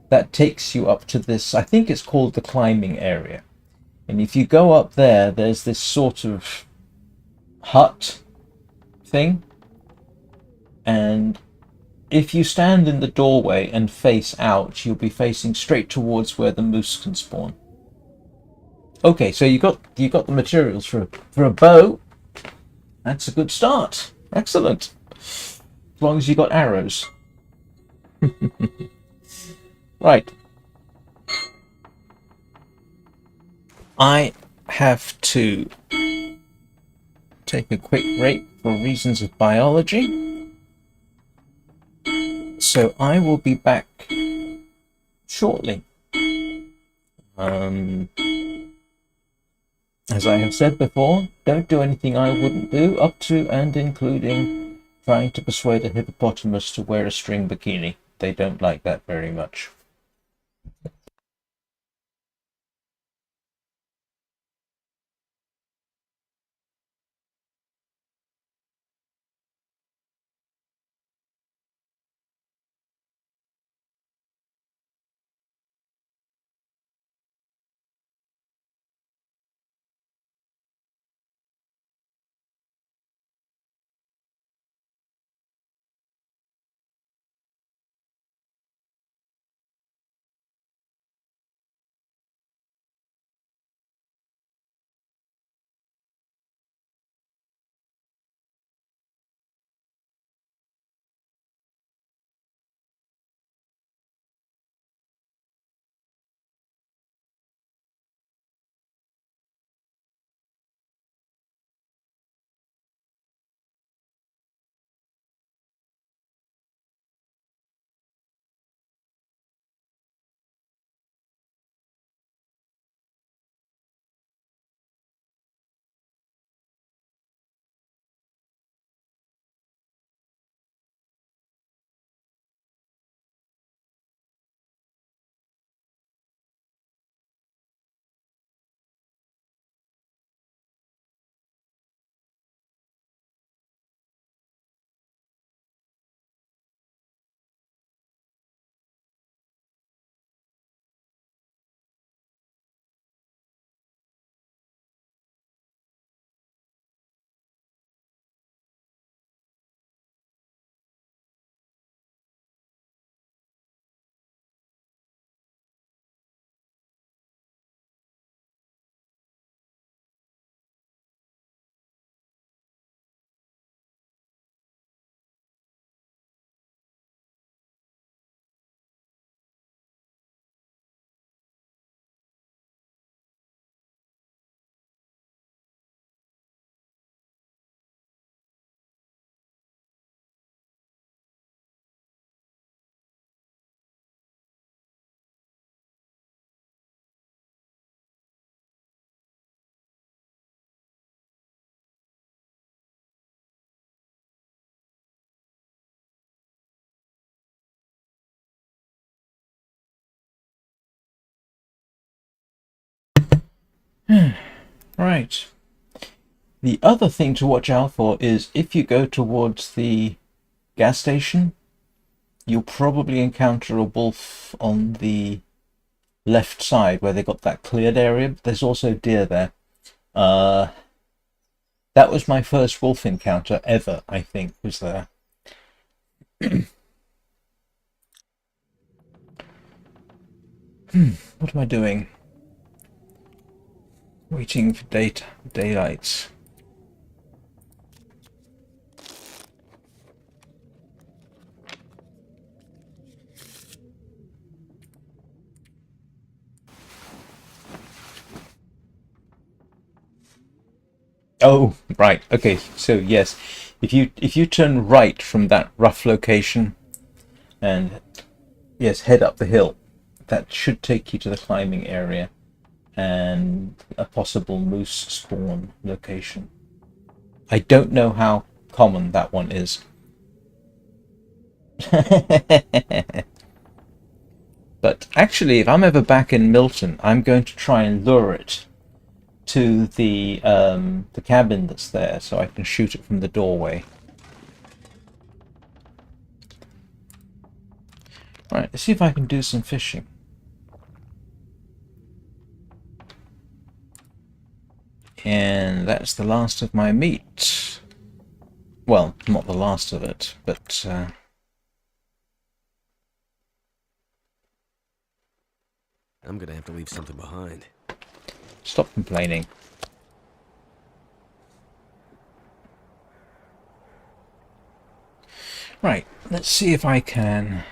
that takes you up to this, I think it's called the climbing area. And if you go up there, there's this sort of hut thing. And if you stand in the doorway and face out, you'll be facing straight towards where the moose can spawn. Okay, so you got the materials for a bow. That's a good start. Excellent. As long as you got arrows. Right. I have to take a quick break for reasons of biology. So I will be back shortly. Um, as I have said before, don't do anything I wouldn't do, up to and including trying to persuade a hippopotamus to wear a string bikini. They don't like that very much. Right. The other thing to watch out for is if you go towards the gas station, you'll probably encounter a wolf on the left side where they got that cleared area. But there's also deer there. That was my first wolf encounter ever, I think, was there. What am I doing? Waiting for daylight. Oh, right. Okay. So yes, if you turn right from that rough location and yes, head up the hill, that should take you to the climbing area and a possible moose spawn location. I don't know how common that one is. But actually, if I'm ever back in Milton, I'm going to try and lure it to the cabin that's there, so I can shoot it from the doorway. Right, let's see if I can do some fishing. And that's the last of my meat. Well, not the last of it, but I'm gonna have to leave something behind. stop complaining. Right, let's see if I can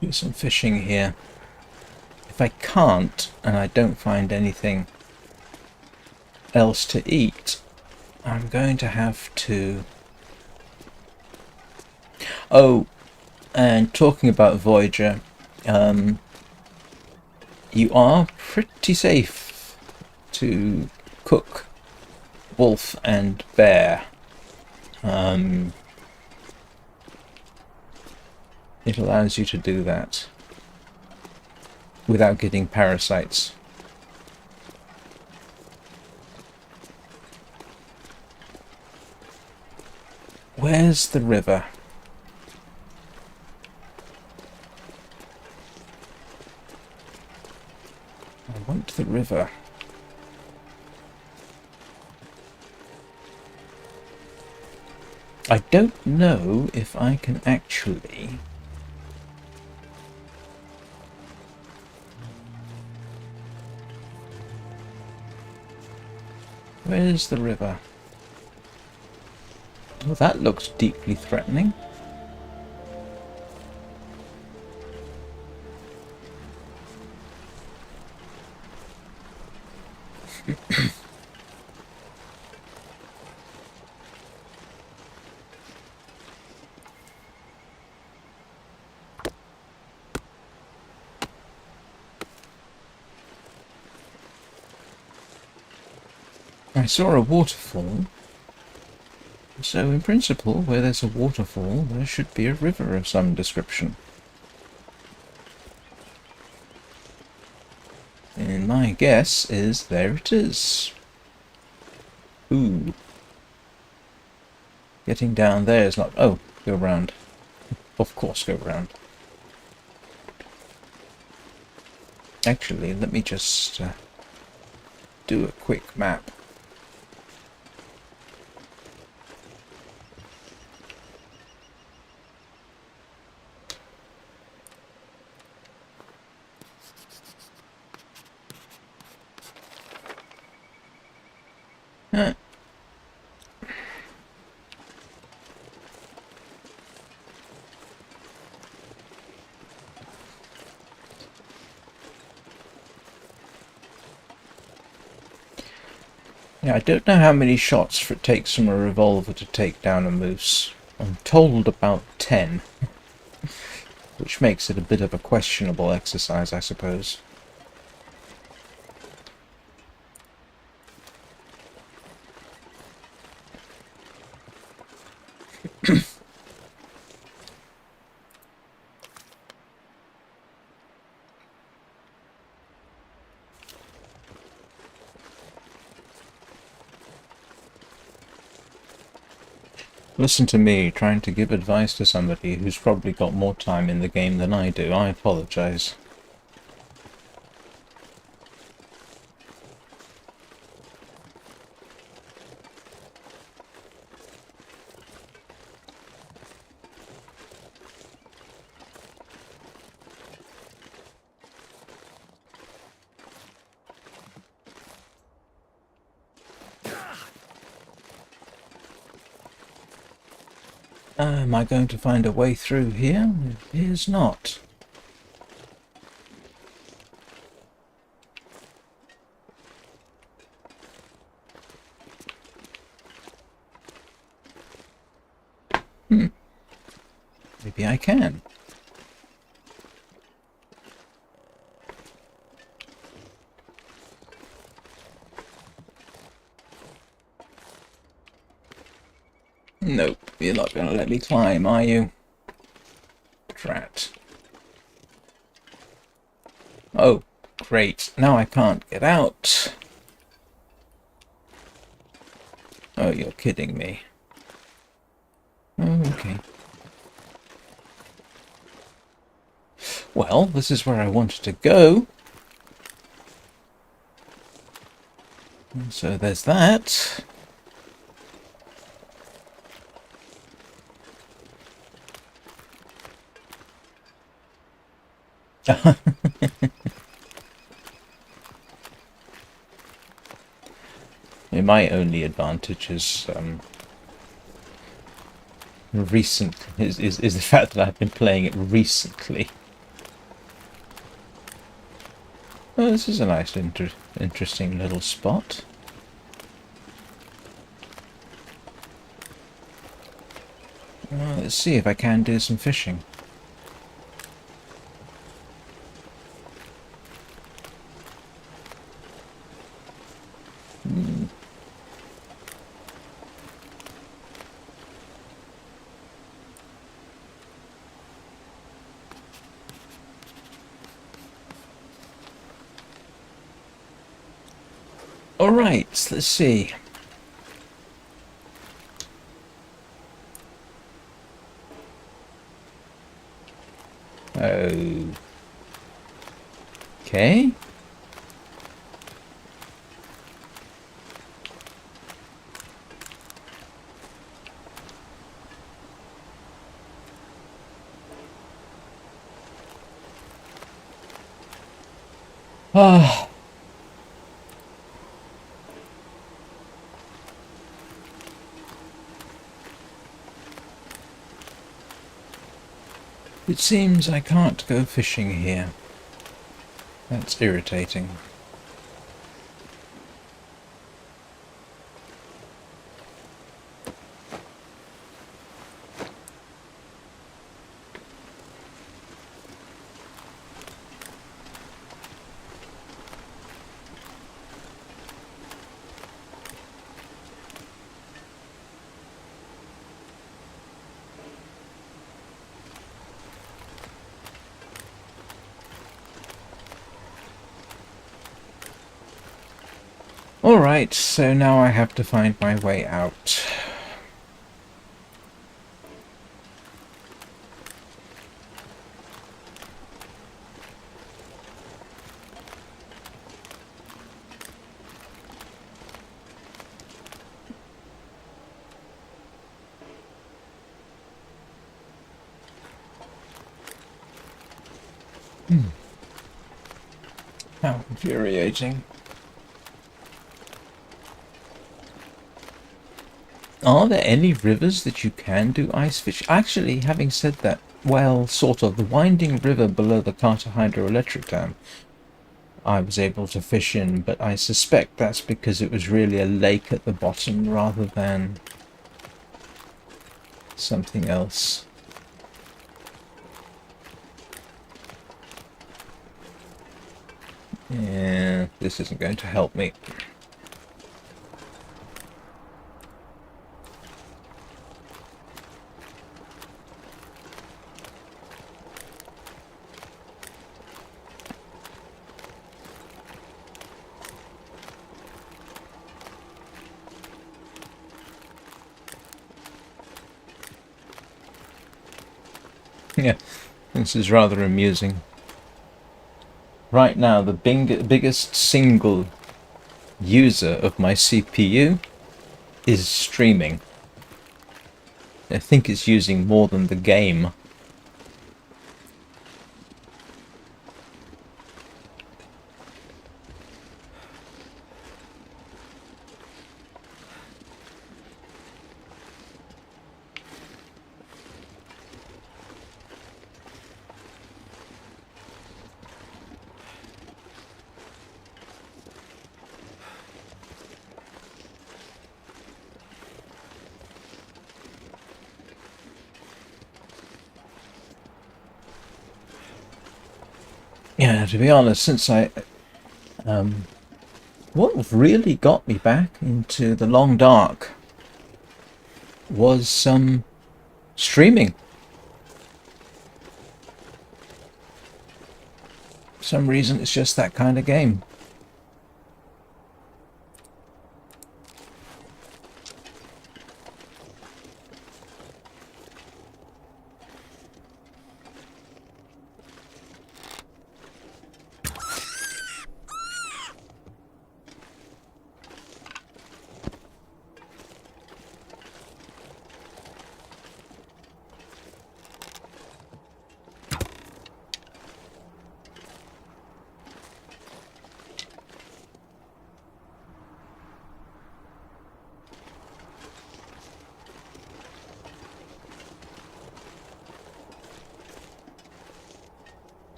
do some fishing here. If I can't, and I don't find anything else to eat, I'm going to have to... Oh, and talking about Voyager, you are pretty safe to cook wolf and bear. It allows you to do that without getting parasites. Where's the river? I want the river. I don't know if I can actually... Where's the river? Oh, that looks deeply threatening. I saw a waterfall. So in principle, where there's a waterfall, there should be a river of some description. And my guess is there it is. Ooh. Getting down there is not... Oh, go round. Of course, go round. Actually, let me just do a quick map. Yeah, I don't know how many shots it takes from a revolver to take down a moose. I'm told about 10. Which makes it a bit of a questionable exercise, I suppose. Listen to me trying to give advice to somebody who's probably got more time in the game than I do. I apologize. Am I going to find a way through here? It appears not. Maybe I can. Nope, you're not going to let me climb, are you? Drat. Oh, great. Now I can't get out. Oh, you're kidding me. Oh, okay. Well, this is where I wanted to go. So there's that. My only advantage is is the fact that I've been playing it recently. Oh, this is a nice, interesting little spot. Let's see if I can do some fishing. Alright, let's see. Okay. Ah. It seems I can't go fishing here. That's irritating. Alright, so now I have to find my way out. How infuriating. Are there any rivers that you can do ice fish? Actually, having said that, well, sort of. The winding river below the Carter Hydroelectric Dam I was able to fish in, but I suspect that's because it was really a lake at the bottom rather than something else. Yeah, this isn't going to help me. Yeah, this is rather amusing. Right now, the biggest single user of my CPU is streaming. I think it's using more than the game. Yeah, to be honest, since what really got me back into the long dark was streaming. For some reason, it's just that kind of game.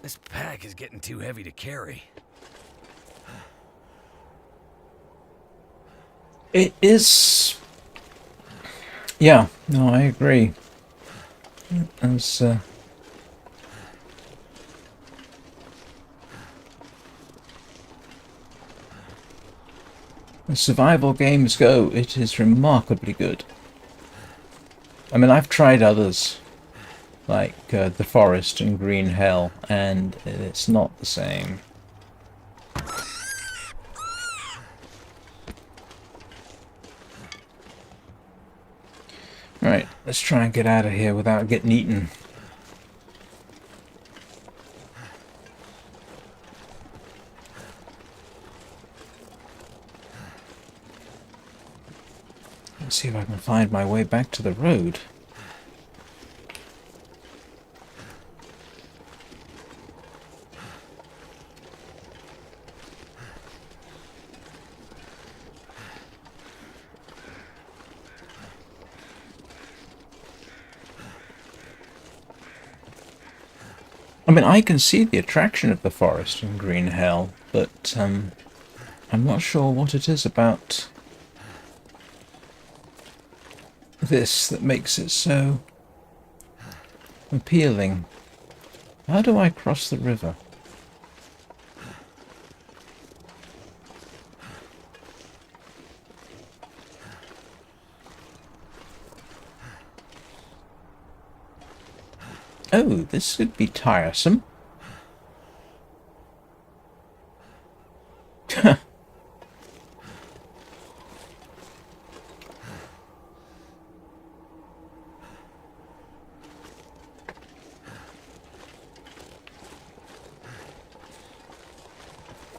This pack is getting too heavy to carry. It is. Yeah, no, I agree. As survival games go, it is remarkably good. I mean, I've tried others, like The Forest and Green Hell, and it's not the same. Right, let's try and get out of here without getting eaten. Let's see if I can find my way back to the road. I mean, I can see the attraction of the forest in Green Hell, but I'm not sure what it is about this that makes it so appealing. How do I cross the river? Oh, this could be tiresome.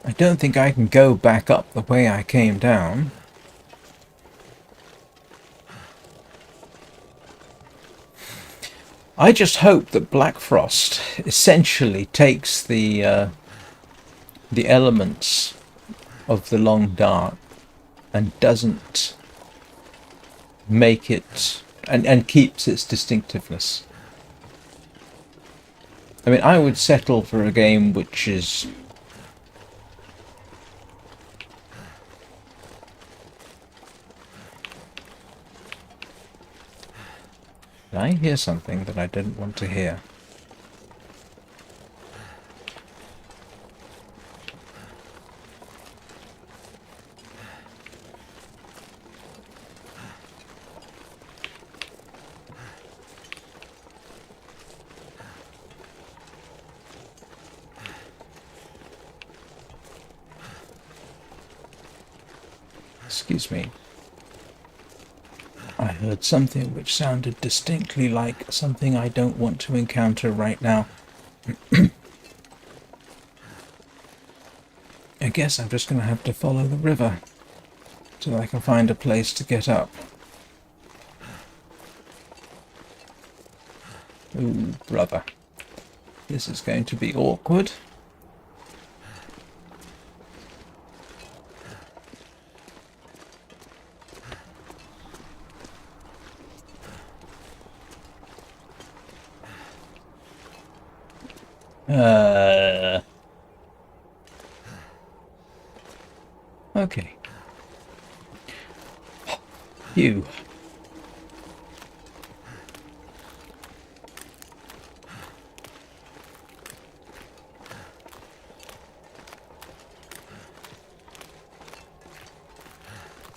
I don't think I can go back up the way I came down. I just hope that Black Frost essentially takes the elements of the long dark and doesn't make it and keeps its distinctiveness. I mean, I would settle for a game which is did I hear something that I didn't want to hear? Excuse me. I heard something which sounded distinctly like something I don't want to encounter right now. I guess I'm just going to have to follow the river till I can find a place to get up. Ooh, brother. This is going to be awkward. Okay. You.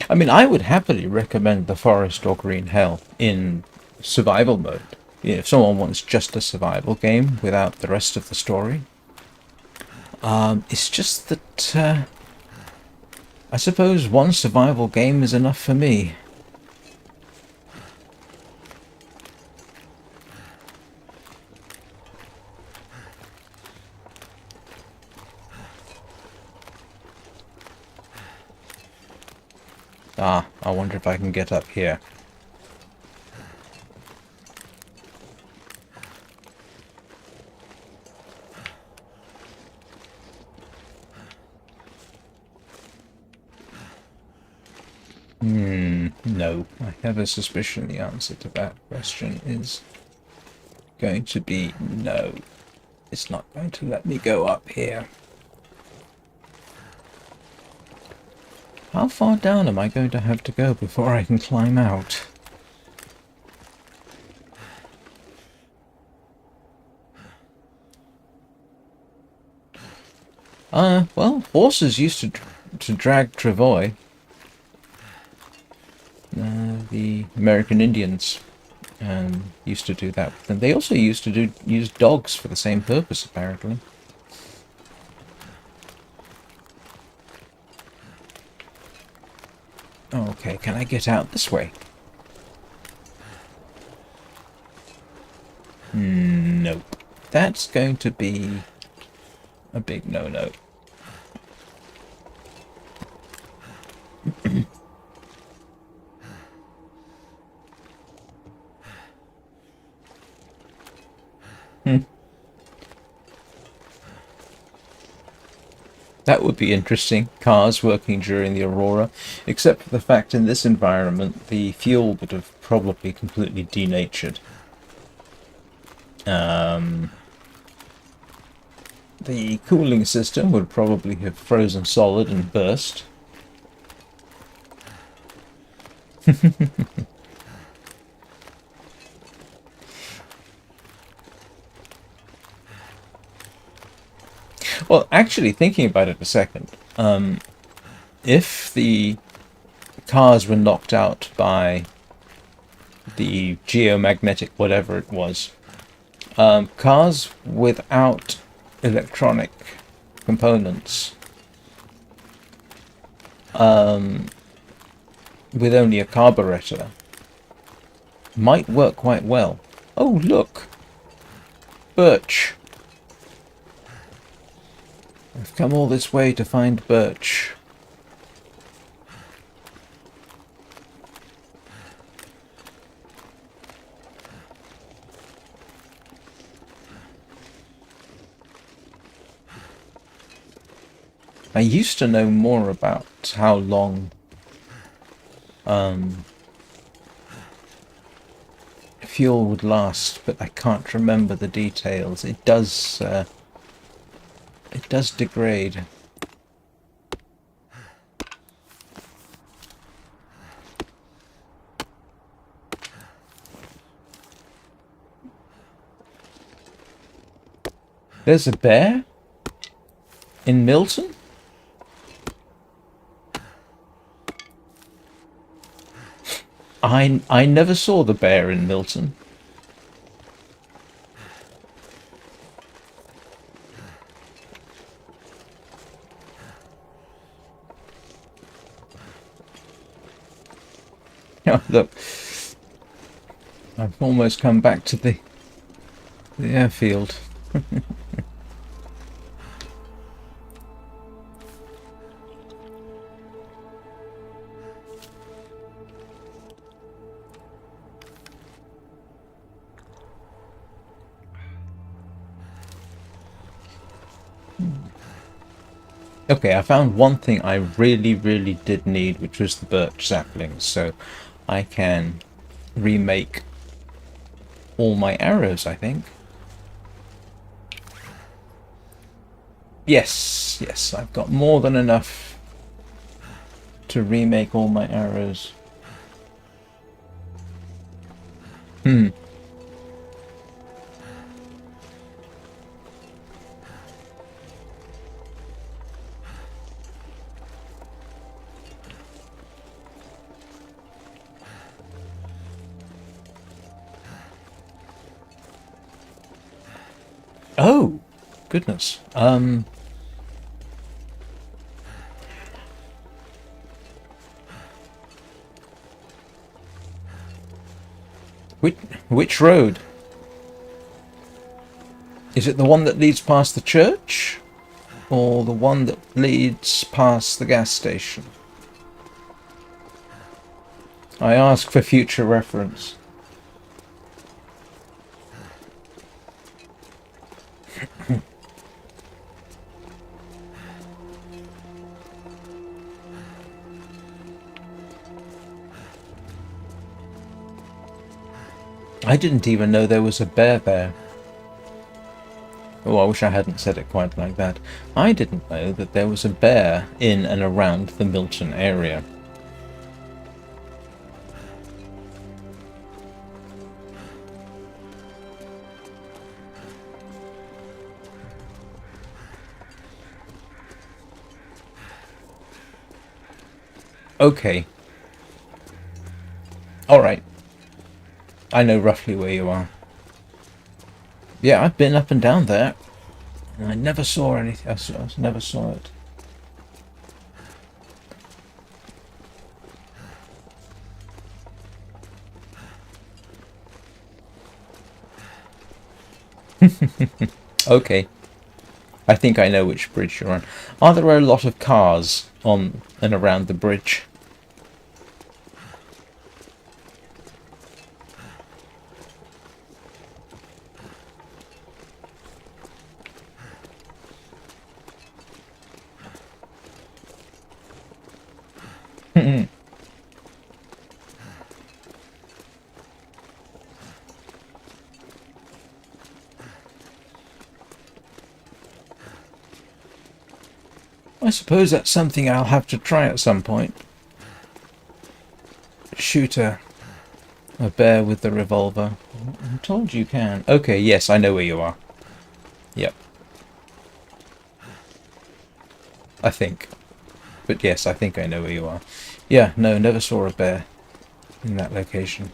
I mean, I would happily recommend the Forest or Green Hell in survival mode. If someone wants just a survival game without the rest of the story. It's just that I suppose one survival game is enough for me. Ah, I wonder if I can get up here. No. I have a suspicion the answer to that question is going to be no. It's not going to let me go up here. How far down am I going to have to go before I can climb out? Well, horses used to drag travois. The American Indians used to do that with them. They also used to use dogs for the same purpose, apparently. Okay, can I get out this way? Nope. That's going to be a big no-no. That would be interesting. Cars working during the aurora. Except for the fact in this environment, the fuel would have probably completely denatured. The cooling system would probably have frozen solid and burst. Well, actually, thinking about it a second, if the cars were knocked out by the geomagnetic whatever it was, cars without electronic components, with only a carburetor, might work quite well. Oh, look! Birch! I've come all this way to find birch. I used to know more about how long fuel would last, but I can't remember the details. It does degrade. There's a bear in Milton? I never saw the bear in Milton. Oh, look, I've almost come back to the airfield. Okay, I found one thing I really did need, which was the birch saplings, so I can remake all my arrows, I think. Yes, yes, I've got more than enough to remake all my arrows. Hmm. Oh, goodness. Which which road? Is it the one that leads past the church? Or the one that leads past the gas station? I ask for future reference. I didn't even know there was a bear there. Oh, I wish I hadn't said it quite like that. I didn't know that there was a bear in and around the Milton area. Okay. Alright. I know roughly where you are. Yeah, I've been up and down there. And I never saw anything. I never saw it. Okay. I think I know which bridge you're on. Are there a lot of cars on and around the bridge? I suppose that's something I'll have to try at some point. Shoot a bear with the revolver. I'm told you can. Okay, yes, I know where you are. Yep. I think. But yes, I think I know where you are. Yeah, no, never saw a bear in that location.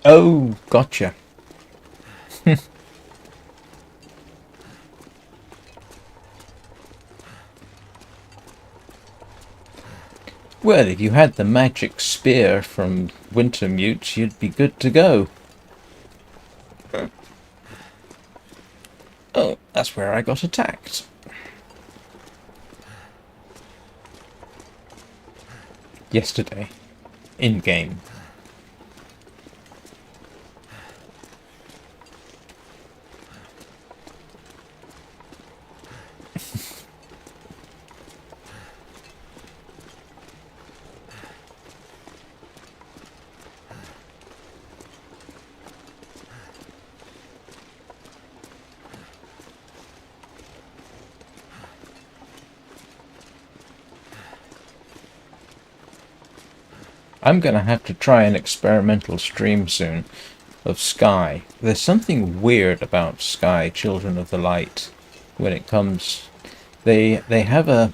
Oh, gotcha. Well, if you had the magic spear from Wintermute, you'd be good to go. Oh, that's where I got attacked. Yesterday. In-game. I'm going to have to try an experimental stream soon of Sky. There's something weird about Sky, Children of the Light, when it comes... They have a...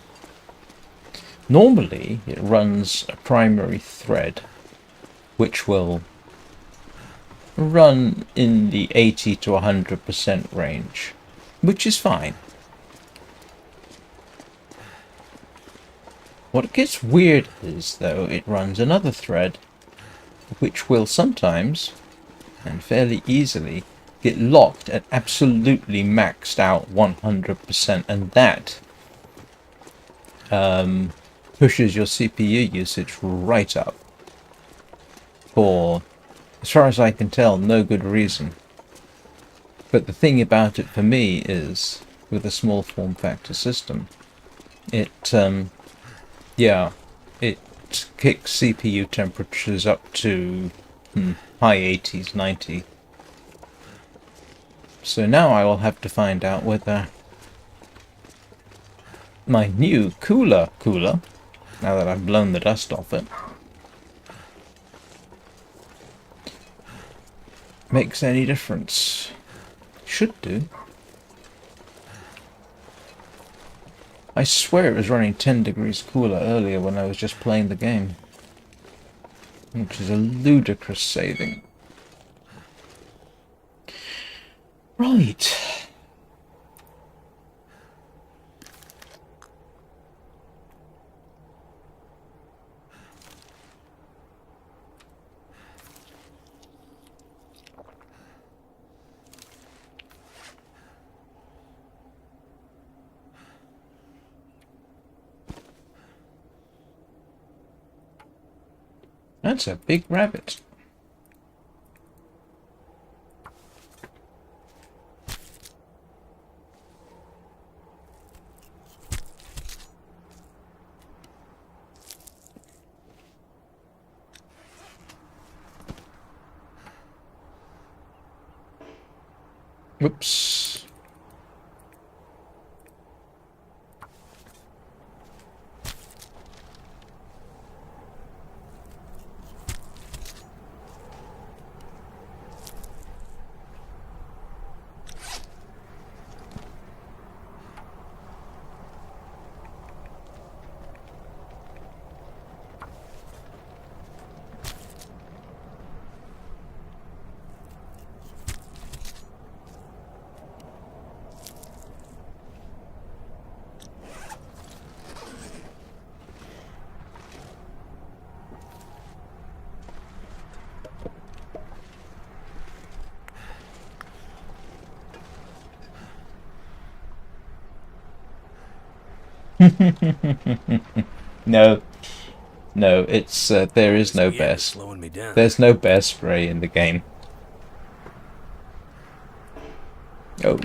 Normally, it runs a primary thread, which will run in the 80 to 100% range, which is fine. What gets weird is, though, it runs another thread, which will sometimes, and fairly easily, get locked at absolutely maxed out 100%, and that pushes your CPU usage right up for, as far as I can tell, no good reason. But the thing about it for me is, with a small form factor system, it kicks CPU temperatures up to high 80s, 90. So now I will have to find out whether my new cooler, now that I've blown the dust off it, makes any difference. Should do. I swear it was running 10 degrees cooler earlier when I was just playing the game, which is a ludicrous saving. Right. That's a big rabbit. Whoops. No, no, it's there is no bear. Slowing me down. There's no bear spray in the game. Oh.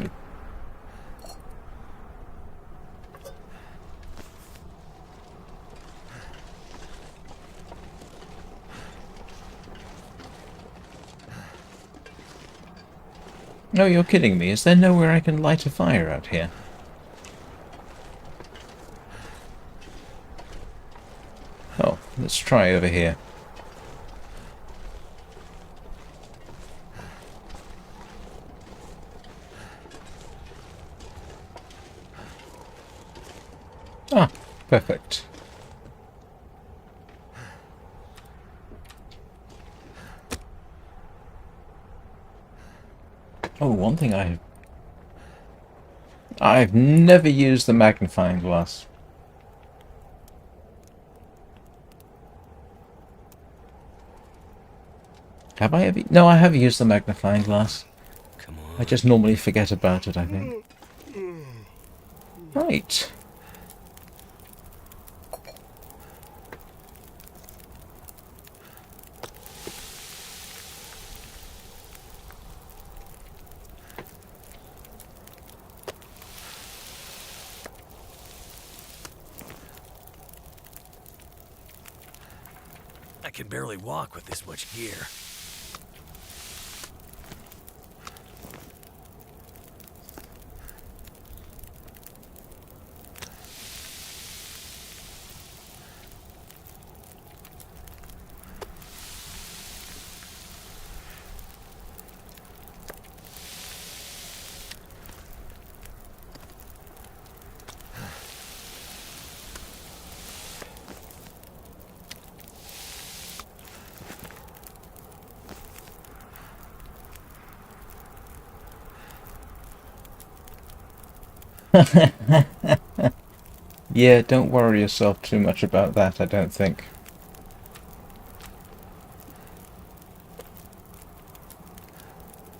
No, you're kidding me. Is there nowhere I can light a fire out here? Oh, let's try over here. Ah, perfect. Oh, one thing I've never used the magnifying glass. Have I ever? No, I have used the magnifying glass. Come on. I just normally forget about it, I think. Right. I can barely walk with this much gear. Yeah, don't worry yourself too much about that, I don't think.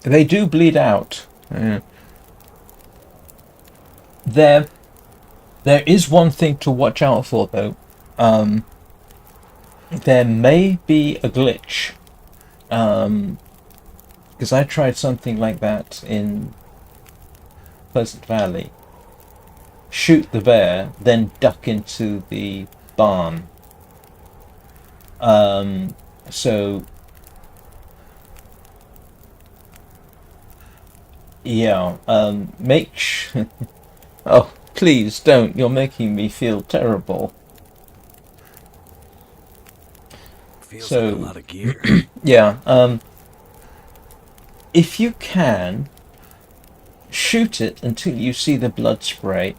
They do bleed out. There, there is one thing to watch out for, though. Um, there may be a glitch. Because I tried something like that in Pleasant Valley. Shoot the bear, then duck into the barn. Um, so yeah, oh, please don't. You're making me feel terrible. Feels like a So lot of gear. yeah, if you can, shoot it until you see the blood spray,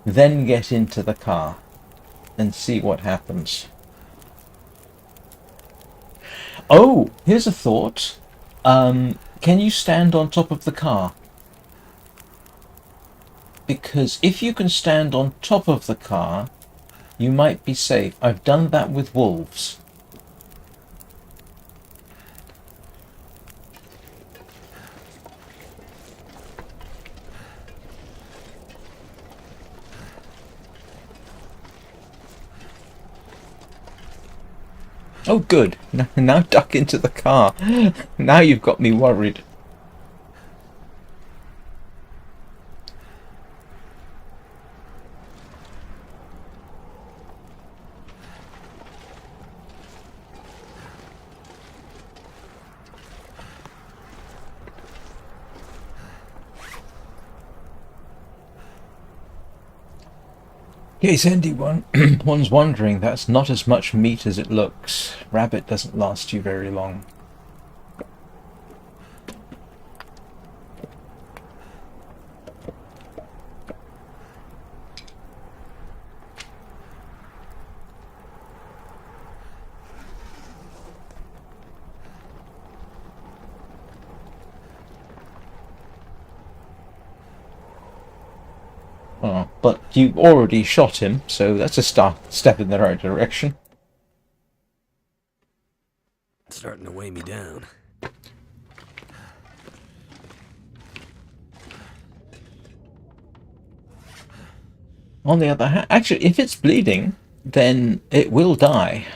then get into the car and see what happens. Oh, here's a thought. Can you stand on top of the car? Because if you can stand on top of the car, you might be safe. I've done that with wolves. Oh, good. Now duck into the car. Now you've got me worried. In case one's wondering, that's not as much meat as it looks. Rabbit doesn't last you very long. Oh, but you already shot him, so that's a step in the right direction. It's starting to weigh me down. On the other hand, actually, if it's bleeding, then it will die.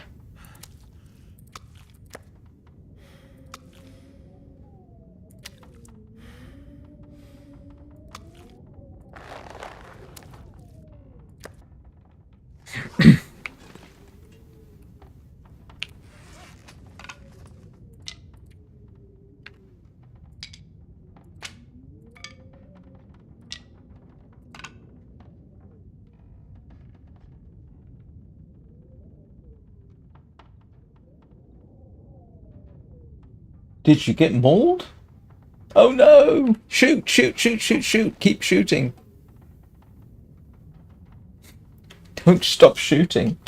Did you get mauled? Oh no! Shoot, shoot, shoot, shoot, shoot! Keep shooting. Don't stop shooting.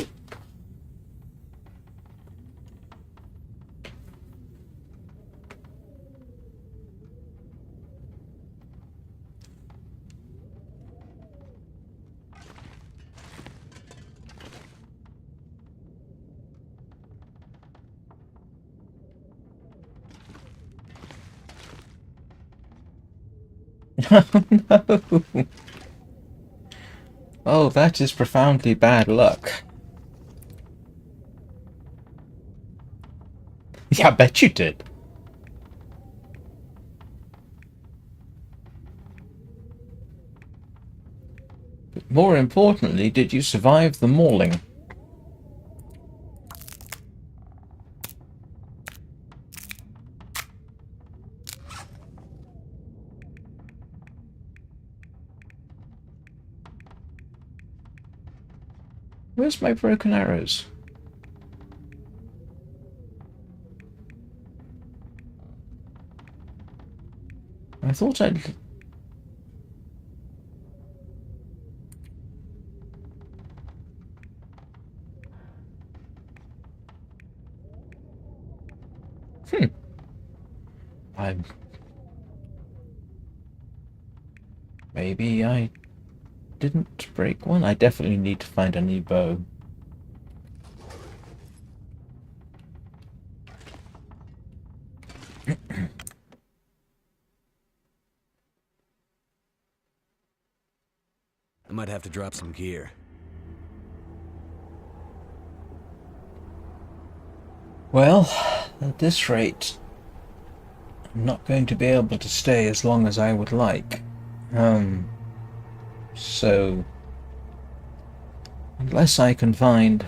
No! Oh, that is profoundly bad luck. Yeah, I bet you did. But more importantly, did you survive the mauling? Where's my broken arrows? I thought I'd... Hmm. I'm... Maybe I didn't break one. I definitely need to find a new bow. I might have to drop some gear. Well, at this rate, I'm not going to be able to stay as long as I would like. So unless I can find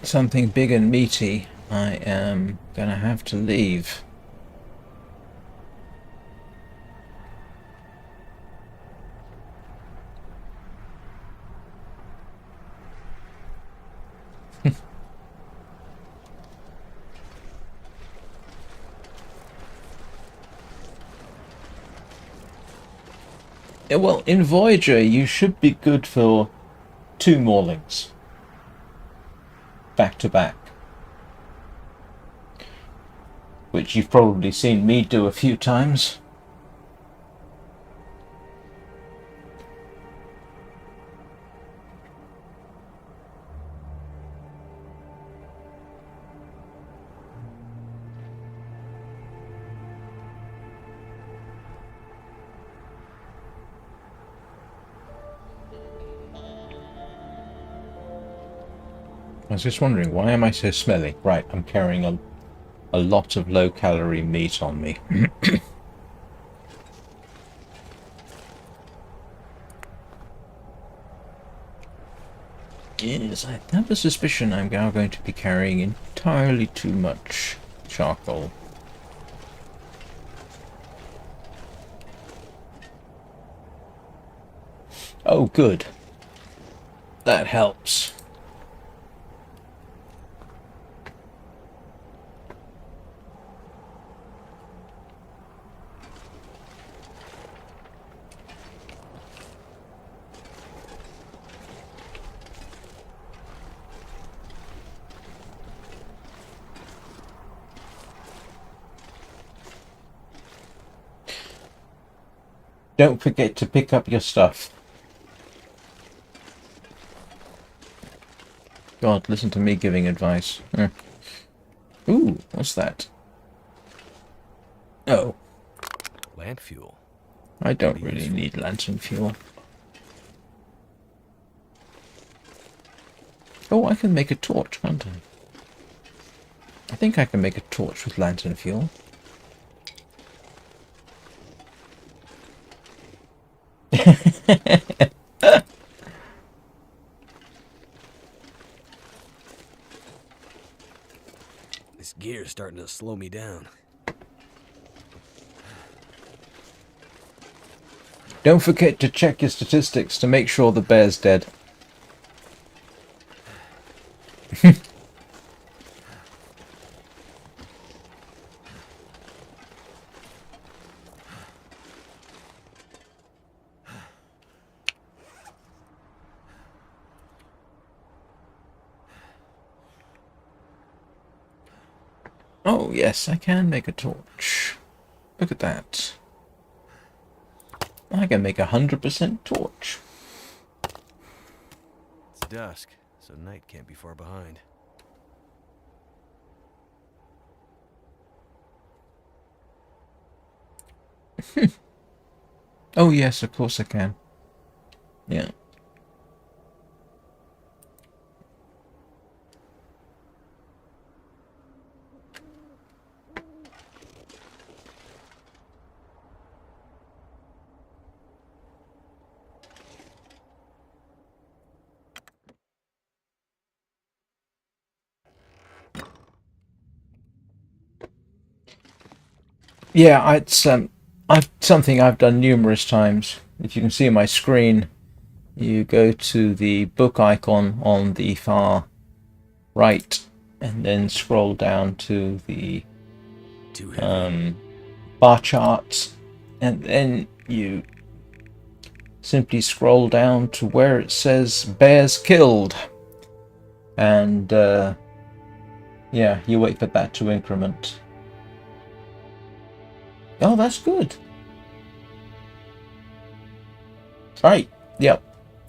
something big and meaty, I am gonna have to leave. Well, in Voyager, you should be good for 2 maulings. Back to back. Which you've probably seen me do a few times. I was just wondering, why am I so smelly? Right, I'm carrying a lot of low-calorie meat on me. Yes, I have a suspicion I'm now going to be carrying entirely too much charcoal. Oh, good. That helps. Don't forget to pick up your stuff. God, listen to me giving advice. Ooh, what's that? Oh, Lamp fuel. I don't really need lantern fuel. Oh, I can make a torch, can't I? I think I can make a torch with lantern fuel. This gear's starting to slow me down. Don't forget to check your statistics to make sure the bear's dead. Oh, yes, I can make a torch. Look at that. I can make 100% torch. It's dusk, so night can't be far behind. Oh, yes, of course I can. Yeah. Yeah, it's something I've done numerous times. If you can see my screen, you go to the book icon on the far right, and then scroll down to the Too heavy. bar charts, and then you simply scroll down to where it says bears killed, and yeah, you wait for that to increment. Oh, that's good. Right. Yep.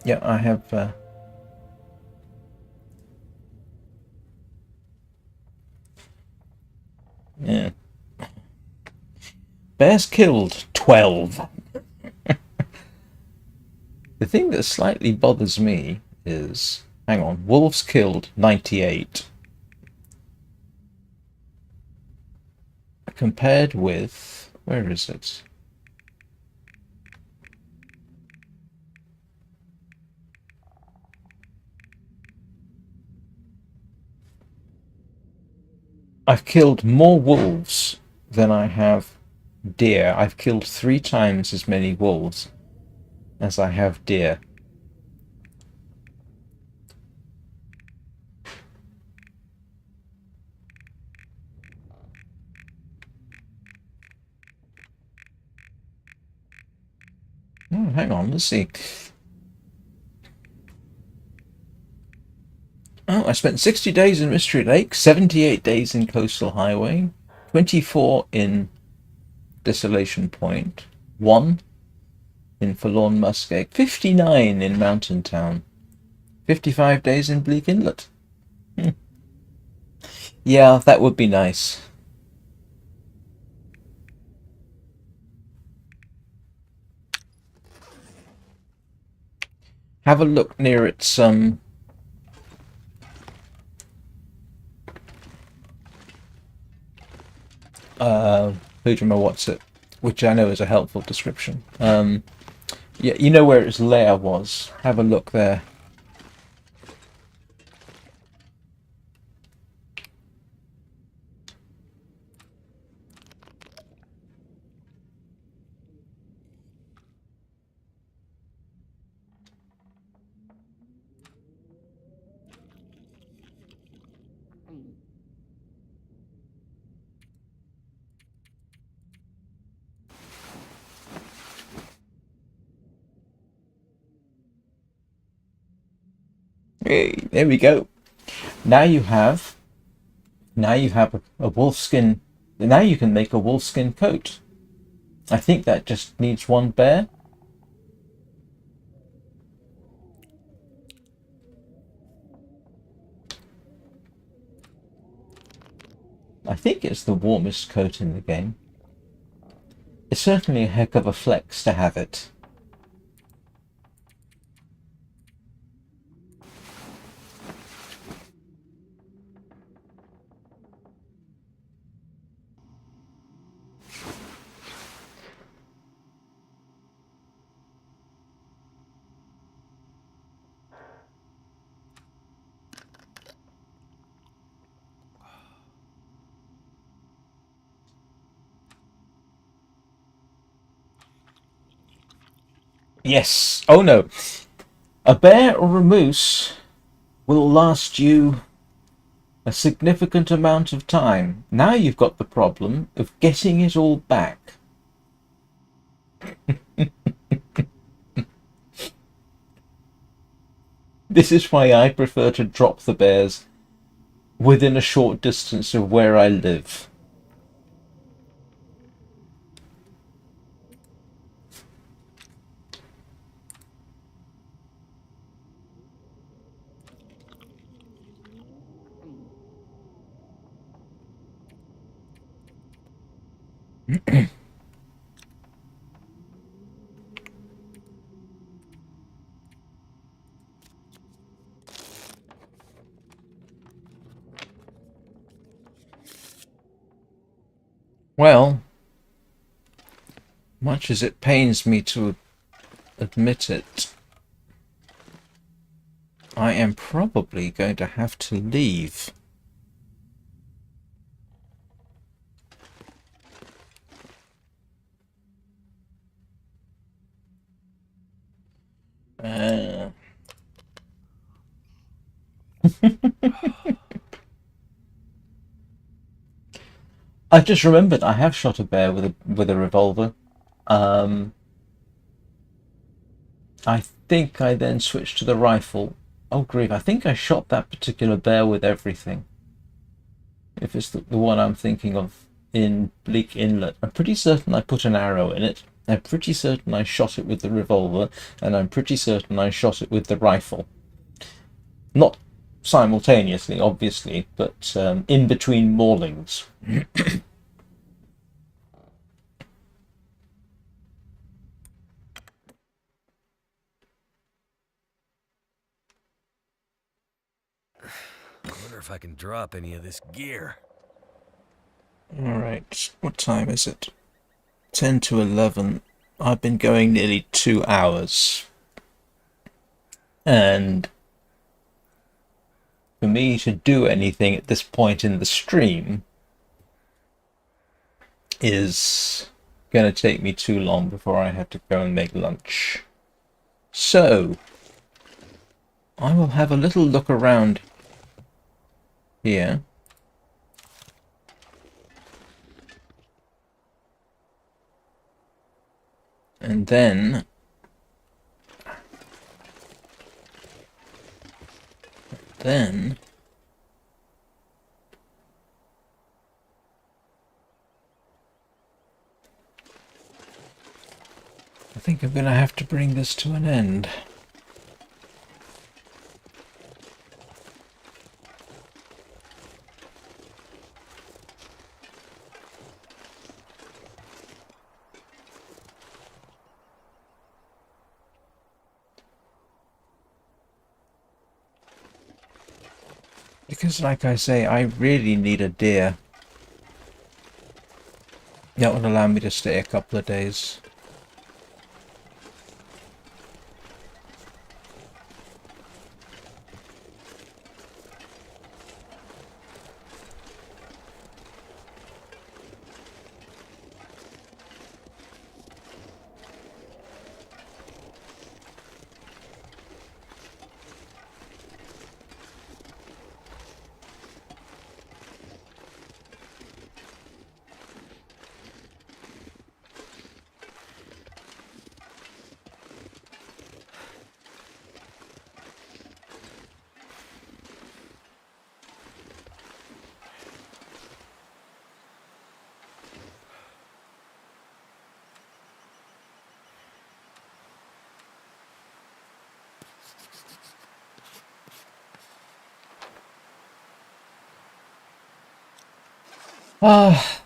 Yeah, I have. Yeah. Bears killed 12. The thing that slightly bothers me is, hang on, wolves killed 98 compared with, where is it? I've killed more wolves than I have deer. I've killed 3 times as many wolves as I have deer. Oh, hang on, let's see. Oh, I spent 60 days in Mystery Lake, 78 days in Coastal Highway, 24 in Desolation Point, 1 in Forlorn Muskeg, 59 in Mountain Town, 55 days in Bleak Inlet. Yeah, that would be nice. Have a look near its who do you know what's it? Which I know is a helpful description. Yeah, you know where its lair was. Have a look there. Hey, there we go. Now you have a wolfskin. Now you can make a wolfskin coat. I think that just needs 1 bear. I think it's the warmest coat in the game. It's certainly a heck of a flex to have it. Yes. Oh no. A bear or a moose will last you a significant amount of time. Now you've got the problem of getting it all back. This is why I prefer to drop the bears within a short distance of where I live. Well, much as it pains me to admit it, I am probably going to have to leave. Uh, I just remembered I have shot a bear with a revolver. Um, I think I then switched to the rifle. Oh grief! I think I shot that particular bear with everything. If it's the one I'm thinking of, in Bleak Inlet. I'm pretty certain I put an arrow in it. I'm pretty certain I shot it with the revolver, and I'm pretty certain I shot it with the rifle. Not simultaneously, obviously, but in between maulings. I wonder if I can drop any of this gear. Alright, what time is it? 10 to 11. I've been going nearly 2 hours. And for me to do anything at this point in the stream is going to take me too long before I have to go and make lunch. So, I will have a little look around here. And then I think I'm going to have to bring this to an end. Because, like I say, I really need a deer. That would allow me to stay a couple of days. Ah.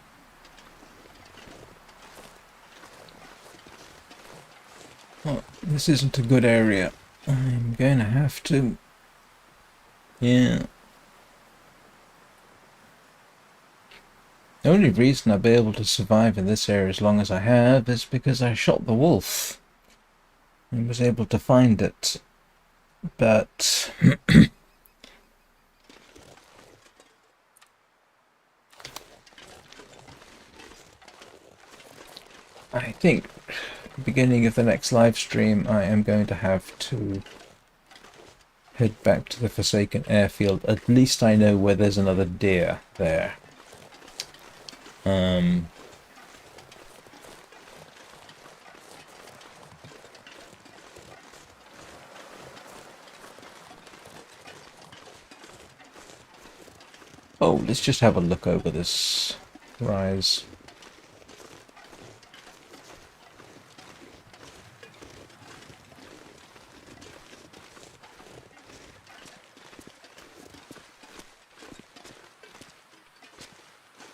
Well, this isn't a good area. I'm going to have to... Yeah. The only reason I'll be able to survive in this area as long as I have is because I shot the wolf and was able to find it. But... I think beginning of the next live stream I am going to have to head back to the Forsaken Airfield. At least I know where there's another deer there. Oh, let's just have a look over this rise.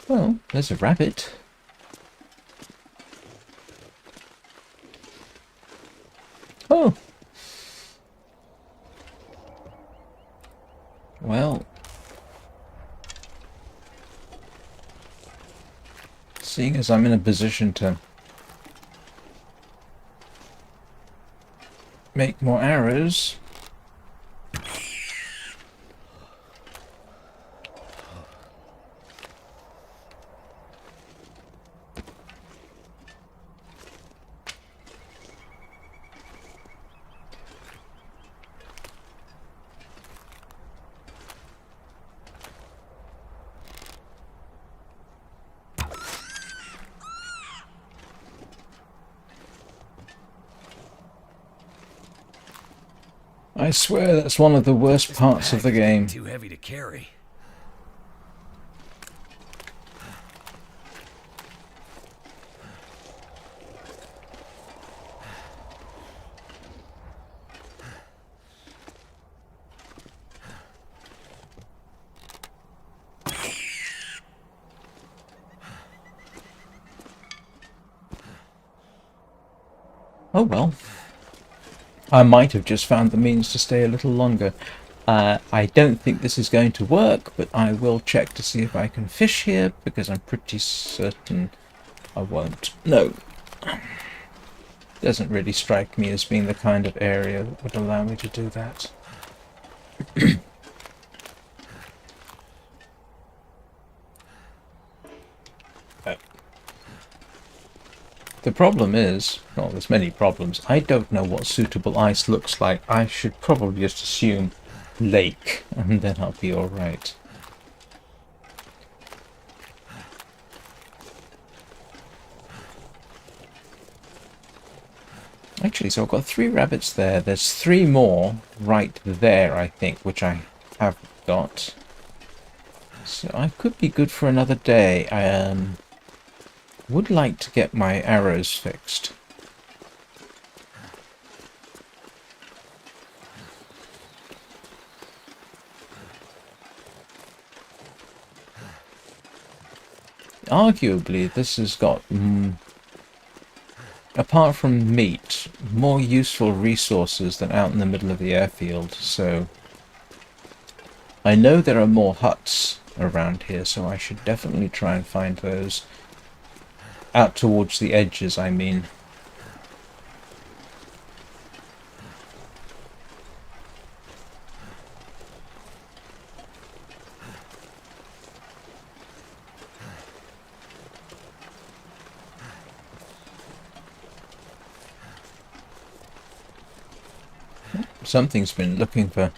Well, there's a rabbit. Oh. Well. Seeing as I'm in a position to make more arrows. I swear that's one of the worst parts of the game. Too heavy to carry. Oh well. I might have just found the means to stay a little longer. I don't think this is going to work, but I will check to see if I can fish here, because I'm pretty certain I won't. No. Doesn't really strike me as being the kind of area that would allow me to do that. The problem is, well, there's many problems. I don't know what suitable ice looks like. I should probably just assume lake, and then I'll be alright. Actually, so I've got 3 rabbits there. There's 3 more right there, I think, which I have got. So I could be good for another day. I would like to get my arrows fixed. Arguably, this has got, apart from meat, more useful resources than out in the middle of the airfield, so I know there are more huts around here, so I should definitely try and find those. Out towards the edges, I mean. Something's been looking for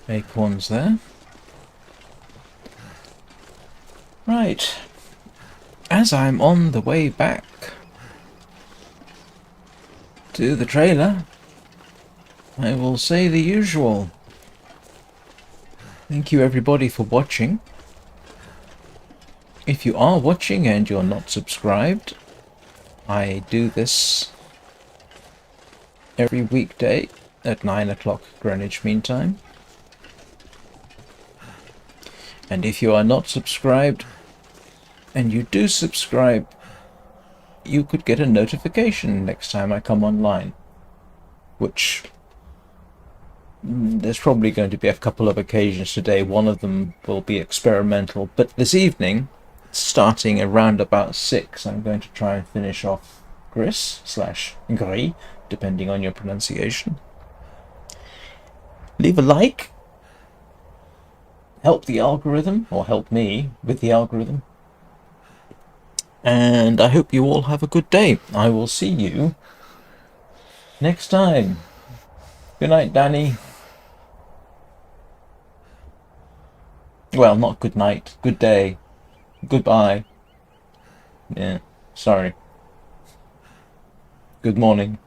acorns there. Right. As I'm on the way back to the trailer, I will say the usual. Thank you everybody for watching. If you are watching and you're not subscribed, I do this every weekday at 9 o'clock Greenwich Mean Time. And if you are not subscribed, and you do subscribe, you could get a notification next time I come online. Which, there's probably going to be a couple of occasions today. One of them will be experimental. But this evening, starting around about 6, I'm going to try and finish off Gris/Gris, depending on your pronunciation. Leave a like. Help the algorithm, or help me with the algorithm. And I hope you all have a good day. I will see you next time. Good night, Danny. Well, not good night. Good day. Goodbye. Yeah, sorry. Good morning.